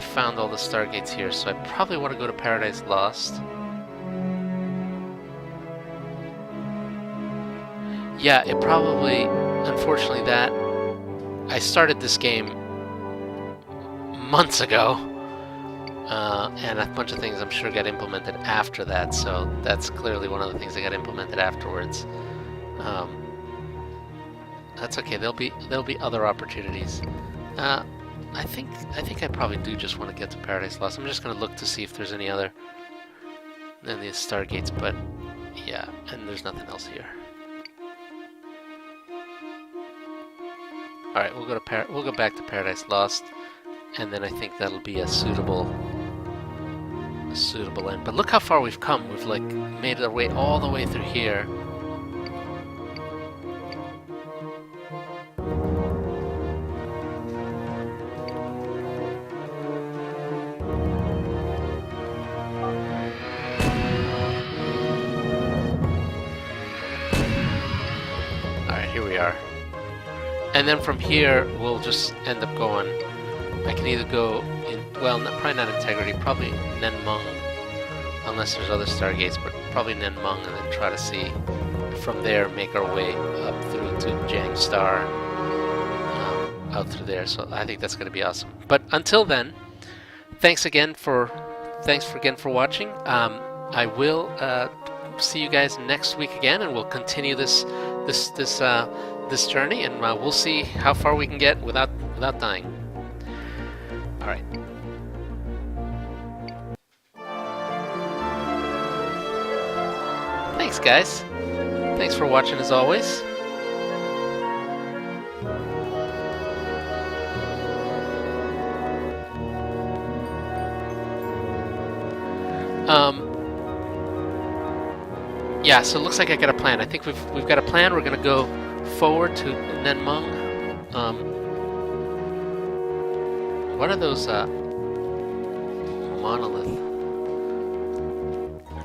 found all the Stargates here, so I probably want to go to Paradise Lost. Yeah, it probably... Unfortunately that... I started this game months ago, and a bunch of things I'm sure got implemented after that, so that's clearly one of the things that got implemented afterwards. That's okay. There'll be other opportunities. I think I probably do just want to get to Paradise Lost. I'm just gonna look to see if there's any other than the Stargates, but yeah, and there's nothing else here. All right, we'll go back to Paradise Lost, and then I think that'll be a suitable end. But look how far we've come. We've like made our way all the way through here. Here we are. And then from here, we'll just end up going. I can either go in, well, probably not Integrity, probably Nenmung, unless there's other Stargates, but probably Nenmung, and then try to see from there, make our way up through to Jang Star, out through there. So I think that's going to be awesome. But until then, thanks again for watching. I will see you guys next week again, and we'll continue this journey, and we'll see how far we can get without dying. All right. Thanks, guys. Thanks for watching as always. Yeah, so it looks like I got a plan. I think we've got a plan. We're gonna go forward to Nenmung. What are those monolith?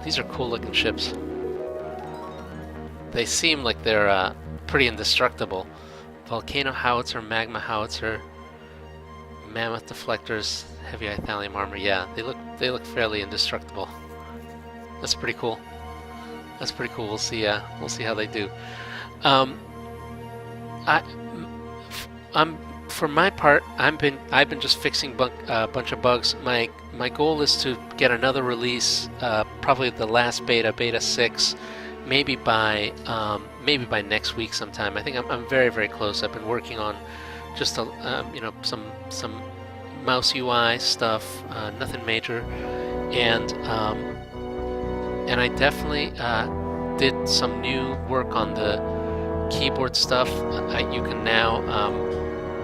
These are cool looking ships. They seem like they're pretty indestructible. Volcano howitzer, magma howitzer, mammoth deflectors, heavy thallium armor. Yeah, they look fairly indestructible. That's pretty cool. That's pretty cool. We'll see how they do. For my part, I've been just fixing a bunch of bugs. My goal is to get another release, probably the last beta 6, maybe by next week sometime. I think I'm very, very close. I've been working on just some mouse UI stuff, nothing major, and I definitely did some new work on the keyboard stuff. You can now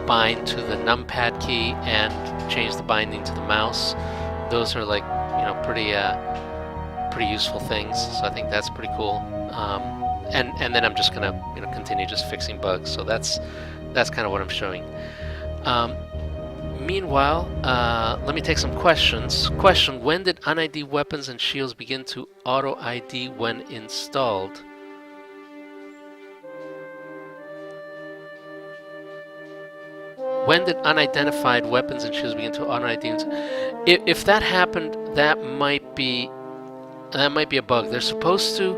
bind to the numpad key and change the binding to the mouse. Those are like pretty useful things. So I think that's pretty cool. And then I'm just gonna continue just fixing bugs. So that's kind of what I'm showing. Meanwhile, let me take some questions. Question: when did un-ID weapons and shields begin to auto-ID when installed? When did unidentified weapons and shields begin to auto-ID? If that happened, that might be a bug. They're supposed to.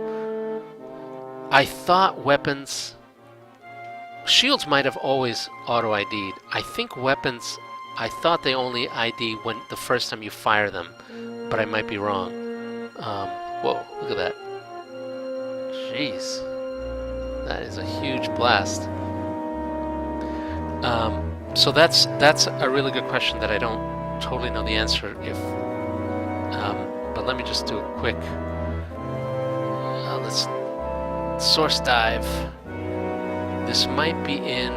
I thought weapons. Shields might have always auto-ID'd. I think weapons. I thought they only ID when the first time you fire them, but I might be wrong. Whoa! Look at that. Jeez, that is a huge blast. So that's a really good question that I don't totally know the answer. But let me just do a quick. Let's source dive. This might be in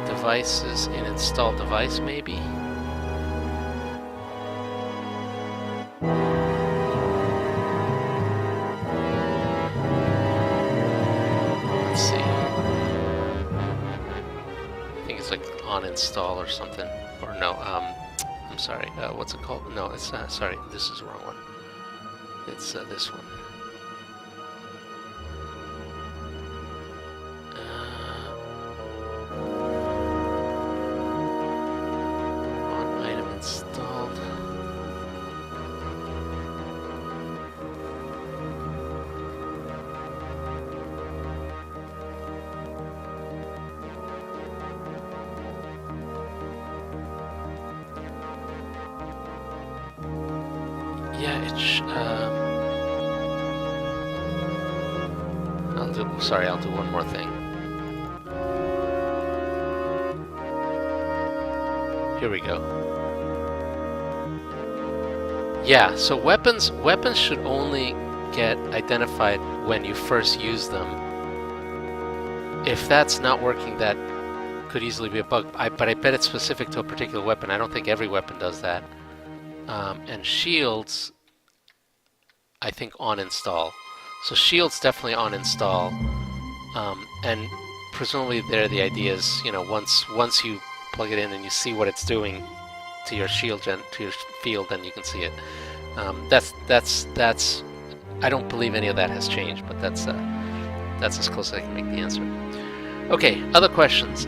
devices, in install device maybe. Let's see. I think it's like on install or something. Or no, I'm sorry, what's it called? No, it's sorry, this is the wrong one. It's this one. On item installed. Yeah, I'll do one more thing. Here we go. Yeah, so weapons should only get identified when you first use them. If that's not working, that could easily be a bug. But I bet it's specific to a particular weapon. I don't think every weapon does that. And shields, I think on install. So shields definitely on install. And presumably there the idea is, you know, once you plug it in and you see what it's doing to your shield to your field, then you can see it. That's I don't believe any of that has changed, but that's as close as I can make the answer. Okay, other questions.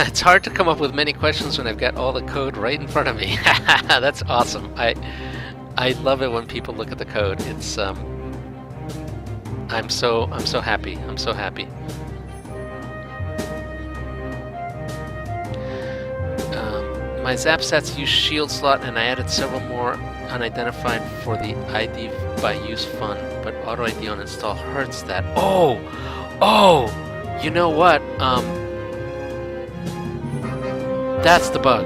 It's hard to come up with many questions when I've got all the code right in front of me. That's awesome. I love it when people look at the code. It's I'm so happy. I'm so happy. My zap stats use shield slot, and I added several more unidentified for the ID by use fun, but auto ID on install hurts that. Oh, you know what? That's the bug.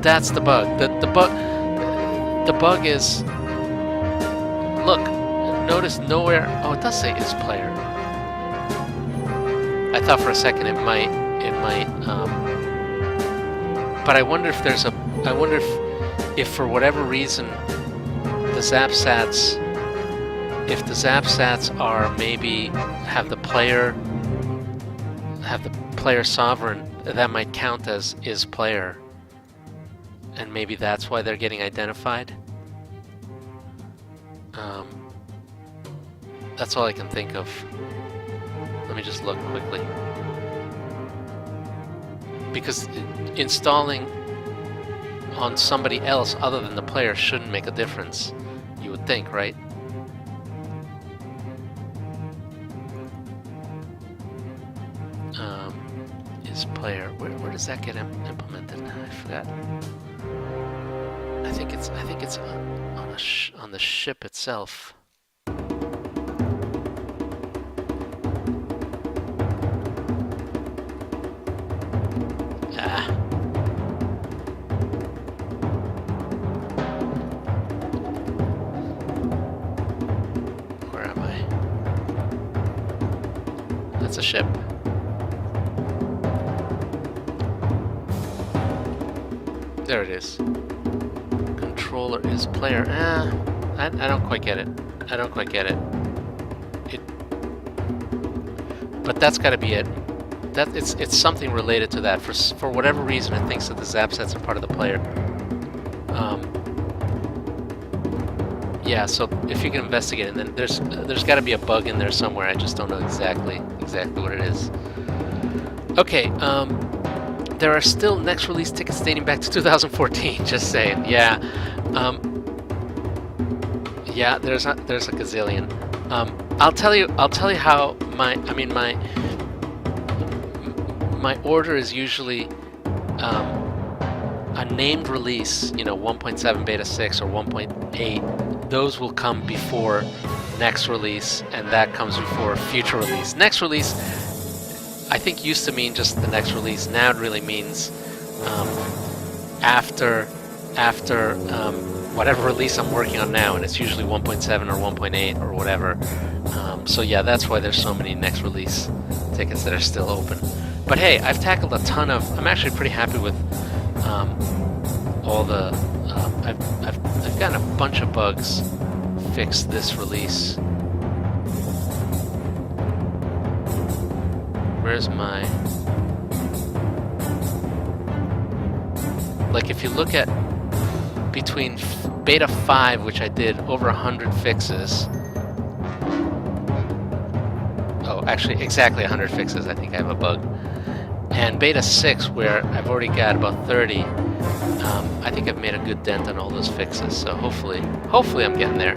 That's the bug. The bug is. Look, notice nowhere. Oh, it does say is player. I thought for a second it might. But I wonder if there's a. I wonder if for whatever reason the zap stats. If the zap stats are maybe have the player sovereign, that might count as is player, and maybe that's why they're getting identified. That's all I can think of. Let me just look quickly. Because installing on somebody else other than the player shouldn't make a difference, you would think, right? Is player, where does that get implemented? I forgot. I think it's on the ship itself. Where am I? That's a ship. There it is. Controller is player. I don't quite get it. I don't quite get it. But that's got to be it. It's something related to that. For whatever reason, it thinks that the zap sets are part of the player. Yeah. So if you can investigate it, then there's got to be a bug in there somewhere. I just don't know exactly what it is. Okay. There are still next release tickets dating back to 2014. Just saying. Yeah. Yeah. There's a gazillion. I'll tell you how my order is usually a named release. You know, 1.7 beta 6 or 1.8. Those will come before next release, and that comes before future release. Next release, I think, used to mean just the next release. Now it really means after whatever release I'm working on now, and it's usually 1.7 or 1.8 or whatever. So yeah, that's why there's so many next release tickets that are still open. But hey, I've tackled a ton of. I'm actually pretty happy with all the. I've gotten a bunch of bugs fixed this release. Where's my... Like, if you look at between beta 5, which I did over 100 fixes. Oh, actually, exactly 100 fixes. I think I have a bug. And beta 6, where I've already got about 30, I think I've made a good dent on all those fixes. So hopefully I'm getting there.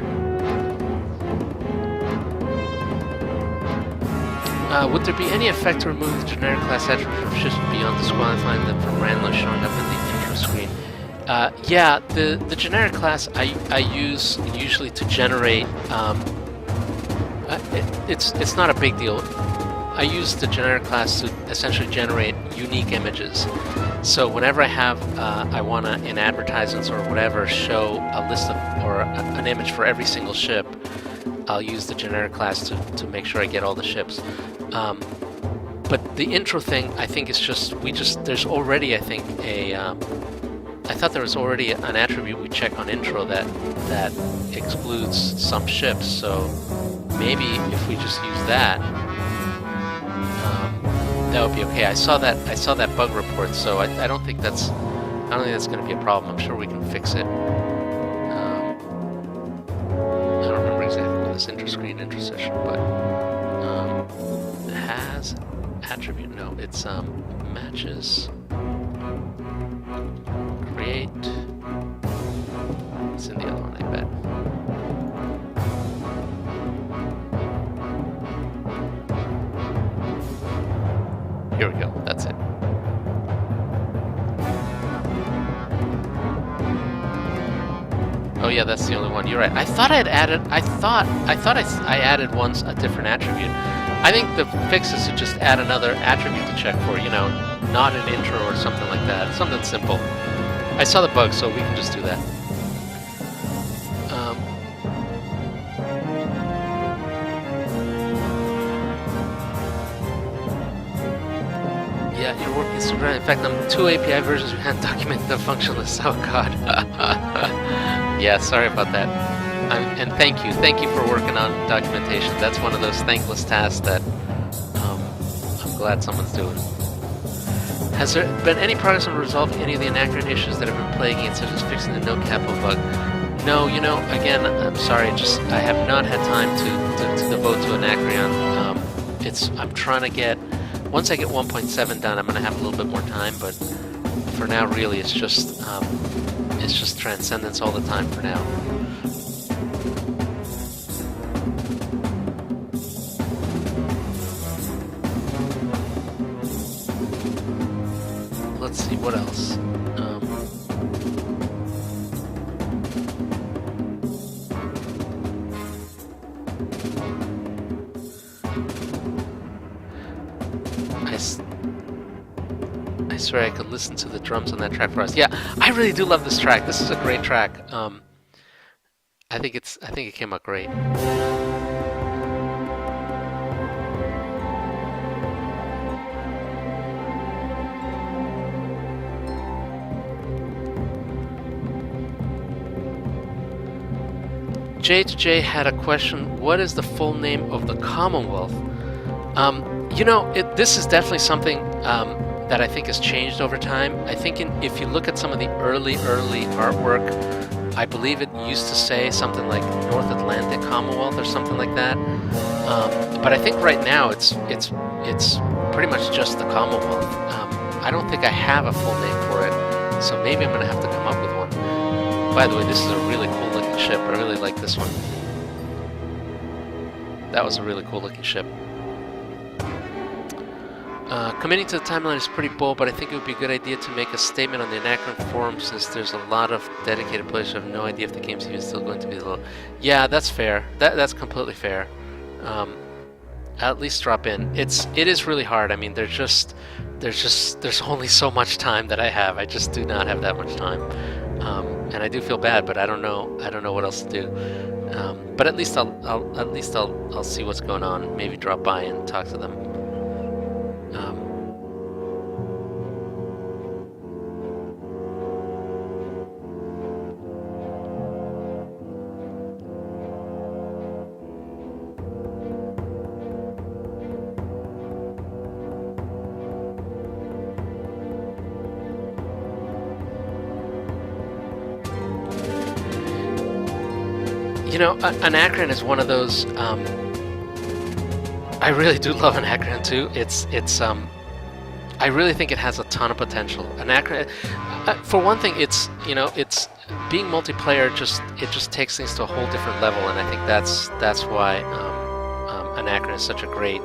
Would there be any effect to remove the generic class attribute from ships beyond disqualifying them from randomly showing up in the intro screen? Yeah, the generic class I use usually to generate. It's not a big deal. I use the generic class to essentially generate unique images. So whenever I want to, in advertisements or whatever, show a list of, or an image for every single ship, I'll use the generic class to make sure I get all the ships. But the intro thing, I think, is just, there's already, I think, I thought there was already an attribute we check on intro that excludes some ships, so maybe if we just use that, that would be okay. I saw that bug report, so I don't think that's going to be a problem. I'm sure we can fix it. I don't remember exactly what this inter-screen inter-session, but it has attribute. No, it's matches. Create. It's in the other one, I bet. Here we go. That's it. Oh yeah, that's the only one. You're right. I thought I added once a different attribute. I think the fix is to just add another attribute to check for. You know, not an intro or something like that. Something simple. I saw the bug, so we can just do that. Yeah, you're working super. In fact, on 2 API versions we hadn't documented the functionless. Oh god. Yeah, sorry about that. And thank you for working on documentation. That's one of those thankless tasks that I'm glad someone's doing. Has there been any progress on resolving any of the inaccurate issues that have been plaguing it, such as fixing the no capo bug? No, you know, again, I'm sorry, I have not had time to devote to Anacreon. I'm trying to get, once I get 1.7 done, I'm going to have a little bit more time, but for now, really, it's just Transcendence all the time for now. Let's see, what else? I swear I could listen to the drums on that track for us. Yeah, I really do love this track. This is a great track. I think it came out great. J2J had a question. What is the full name of the Commonwealth? You know, this is definitely something that I think has changed over time. I think if you look at some of the early artwork, I believe it used to say something like North Atlantic Commonwealth or something like that. But I think right now it's pretty much just the Commonwealth. I don't think I have a full name for it, so maybe I'm going to have to come up with one. By the way, this is a really cool looking ship. I really like this one. That was a really cool looking ship. Committing to the timeline is pretty bold, but I think it would be a good idea to make a statement on the Anacron forum, since there's a lot of dedicated players who have no idea if the game's even still going to be low. Yeah, that's fair. That's completely fair. At least drop in. It is really hard. I mean, there's only so much time that I have. I just do not have that much time, and I do feel bad, but I don't know what else to do. But at least I'll see what's going on. Maybe drop by and talk to them. You know, Anacron is one of those. I really do love Anacron too. I really think it has a ton of potential. Anacron, for one thing, it's being multiplayer. It just takes things to a whole different level, and I think that's why Anacron is such a great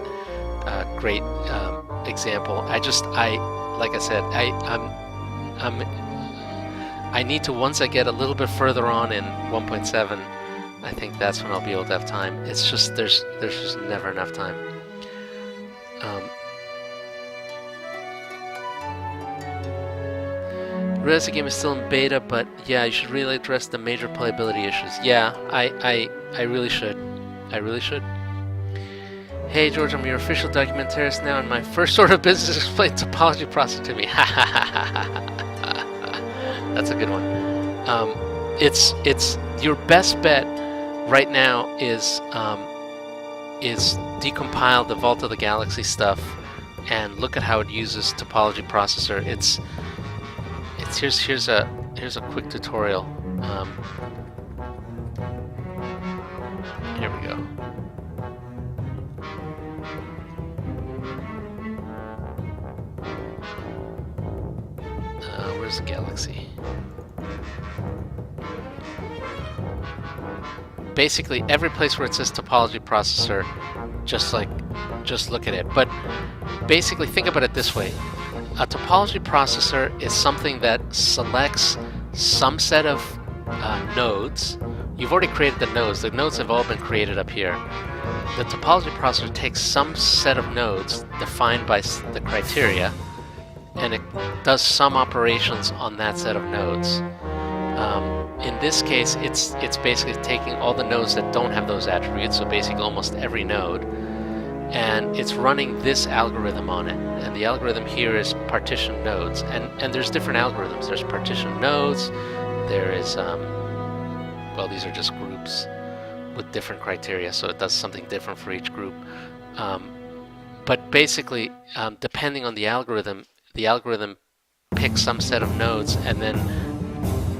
example. Like I said, I need to, once I get a little bit further on in 1.7. I think that's when I'll be able to have time. It's just there's just never enough time. Um, realize the game is still in beta, but yeah, you should really address the major playability issues. Yeah, I really should. I really should. Hey George, I'm your official documentarist now, and my first order of business is explain topology processor to me. That's a good one. It's your best bet right now is decompile the Vault of the Galaxy stuff and look at how it uses topology processor. Here's a quick tutorial. Here we go. Where's the Galaxy? Basically, every place where it says topology processor, just look at it. But basically, think about it this way. A topology processor is something that selects some set of nodes. You've already created the nodes. The nodes have all been created up here. The topology processor takes some set of nodes defined by the criteria, and it does some operations on that set of nodes. In this case, it's basically taking all the nodes that don't have those attributes, so basically almost every node, and it's running this algorithm on it. And the algorithm here is partition nodes, and there's different algorithms. There's partition nodes, there is, well, these are just groups with different criteria, so it does something different for each group. But basically, depending on the algorithm picks some set of nodes and then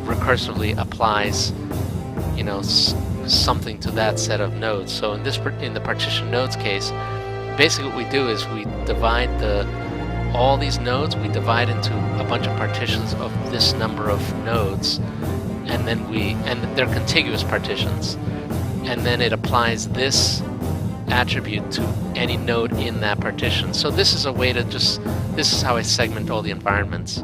recursively applies, you know, something to that set of nodes. So in the partition nodes case, basically what we do is we divide all these nodes, we divide into a bunch of partitions of this number of nodes, and then they're contiguous partitions, and then it applies this attribute to any node in that partition. So this is a way to this is how I segment all the environments.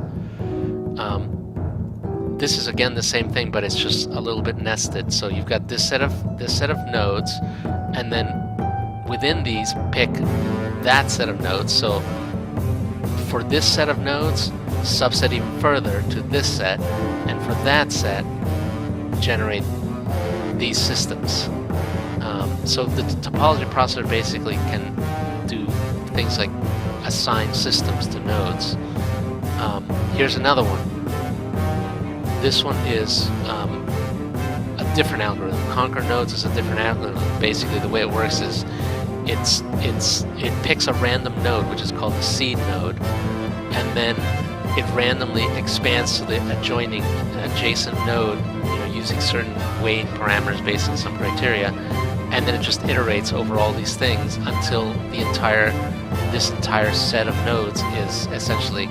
This is again the same thing, but it's just a little bit nested. So you've got this set of nodes, and then within these pick that set of nodes. So for this set of nodes, subset even further to this set, and for that set, generate these systems. So the topology processor basically can do things like assign systems to nodes. Here's another one. This one is a different algorithm. Conquer nodes is a different algorithm. Basically, the way it works is it picks a random node, which is called the seed node, and then it randomly expands to the adjacent node, using certain weight parameters based on some criteria, and then it just iterates over all these things until this entire set of nodes is essentially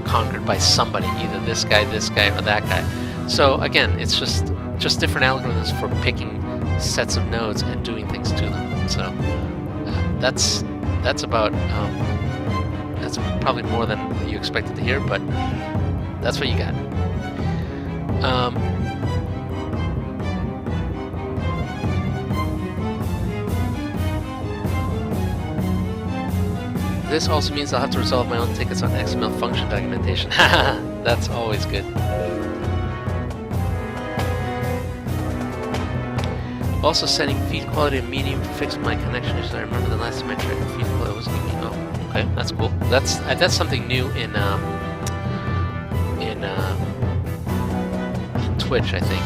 conquered by somebody, either this guy, or that guy. So again, it's just different algorithms for picking sets of nodes and doing things to them. So that's about that's probably more than you expected to hear, but that's what you got. This also means I'll have to resolve my own tickets on XML function documentation. That's always good. Also setting feed quality to medium fixed my connection issues. I remember the last time I tried the feed quality was oh, okay, that's cool. That's something new in Twitch, I think.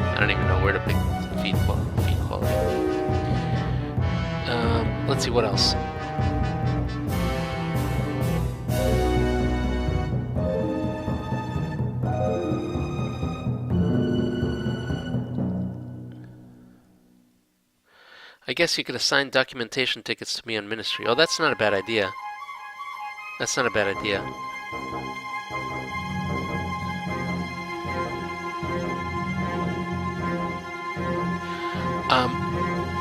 I don't even know where to pick feed quality. Let's see what else. I guess you could assign documentation tickets to me on Ministry. Oh, that's not a bad idea. That's not a bad idea.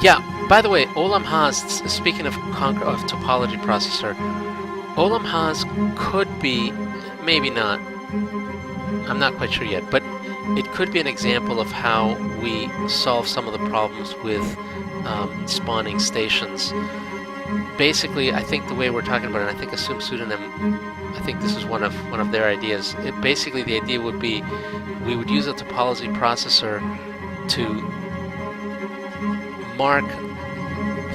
Yeah, by the way, Olam Haas, speaking of topology processor, Olam Haas could be, maybe not, I'm not quite sure yet, but it could be an example of how we solve some of the problems with spawning stations. Basically, I think the way we're talking about it, I think Assume Pseudonym, I think this is one of their ideas. Basically, the idea would be we would use a topology processor to mark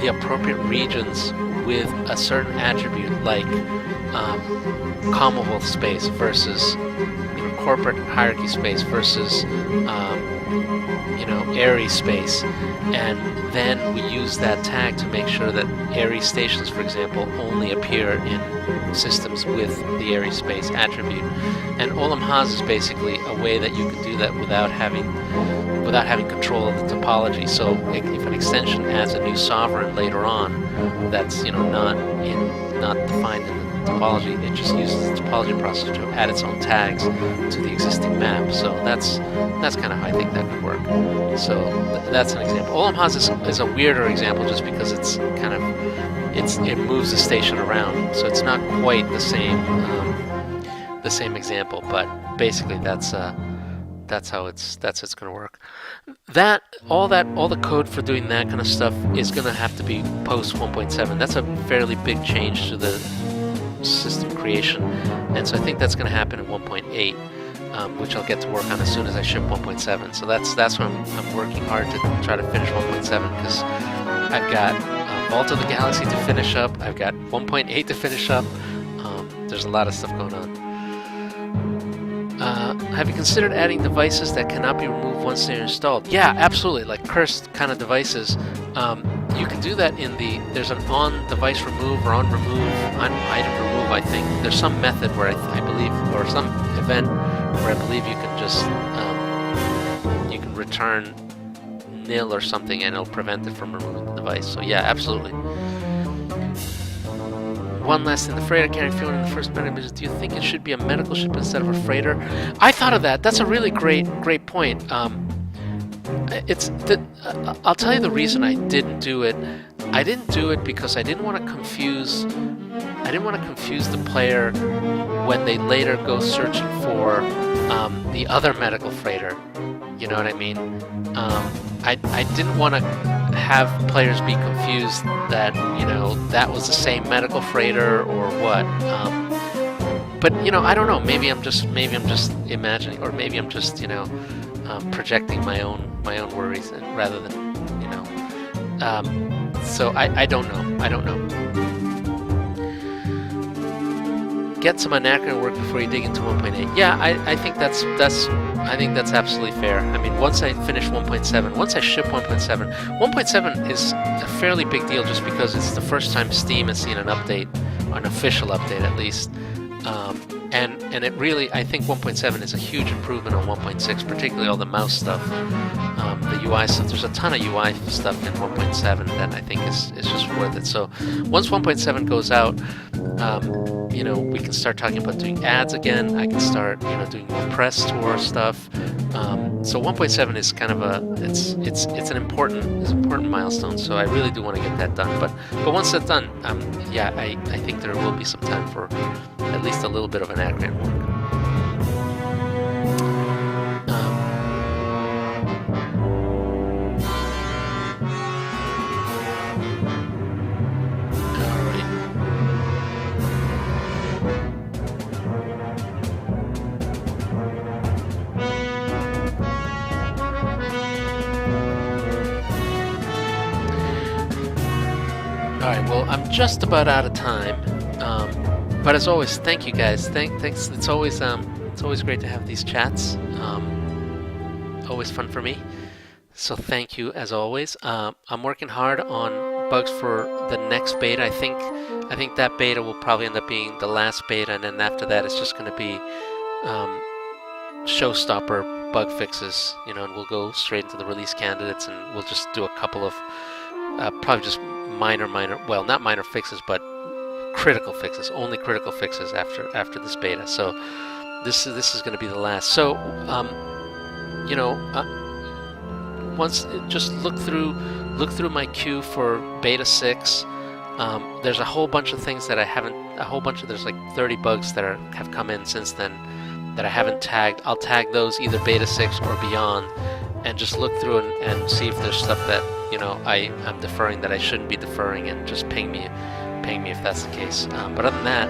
the appropriate regions with a certain attribute, like Commonwealth space versus corporate hierarchy space versus Aerie space, and then we use that tag to make sure that Aerie stations, for example, only appear in systems with the Aerie space attribute. And Olam Haas is basically a way that you can do that without having control of the topology. So if an extension adds a new sovereign later on that's not defined in the topology, it just uses the topology processor to add its own tags to the existing map. So that's kind of how I think that could work. So that's an example. Olam Haas is a weirder example just because it's kind of it moves the station around, so it's not quite the same example. But basically that's how it's going to work. All the code for doing that kind of stuff is going to have to be post 1.7. That's a fairly big change to the system creation, and so I think that's going to happen in 1.8, which I'll get to work on as soon as I ship 1.7. So that's when I'm working hard to try to finish 1.7, because I've got Vault of the Galaxy to finish up, I've got 1.8 to finish up. There's a lot of stuff going on. Have you considered adding devices that cannot be removed once they're installed? Yeah, absolutely. Like cursed kind of devices. You can do that there's an on device remove or on item remove, I think. There's some method where I believe, or some event where I believe you can just, you can return nil or something and it'll prevent it from removing the device. So yeah, absolutely. One last thing, the freighter carrying fuel in the first meta images, do you think it should be a medical ship instead of a freighter? I thought of that. That's a really great point. I'll tell you the reason I didn't do it. I didn't do it because I didn't want to confuse the player when they later go searching for the other medical freighter. You know what I mean? I didn't want to have players be confused that that was the same medical freighter or what. But I don't know. Maybe I'm just imagining, or maybe I'm just projecting my own worries rather than So I don't know. Get some anacron work before you dig into 1.8. Yeah, I think that's absolutely fair. I mean, once I finish 1.7, once I ship 1.7, 1.7 is a fairly big deal just because it's the first time Steam has seen an update, or an official update at least. And it really, I think 1.7 is a huge improvement on 1.6, particularly all the mouse stuff, the UI stuff. There's a ton of UI stuff in 1.7 that I think is just worth it. So once 1.7 goes out, we can start talking about doing ads again. I can start, doing more press tour stuff. So 1.7 is kind of it's an important milestone. So I really do want to get that done. But once that's done, I think there will be some time for at least a little bit of an Anacron work. Alright, well, I'm just about out of time. But as always, thank you guys. Thanks. It's always great to have these chats. Always fun for me. So thank you as always. I'm working hard on bugs for the next beta. I think that beta will probably end up being the last beta, and then after that, it's just going to be showstopper bug fixes. And we'll go straight into the release candidates, and we'll just do a couple of probably just minor, well, not minor fixes, but critical fixes, only critical fixes after this beta. So this is going to be the last. So once just look through my queue for beta 6. There's a whole bunch of things that I haven't. There's like 30 bugs that have come in since then that I haven't tagged, I'll tag those either beta 6 or beyond, and just look through and see if there's stuff that, you know, I'm deferring that I shouldn't be deferring, and just ping me if that's the case. But other than that,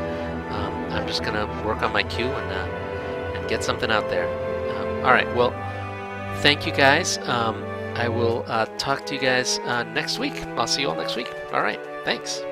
I'm just gonna work on my queue and get something out there. All right, well, thank you guys. I will talk to you guys next week. I'll see you all next week. All right, thanks.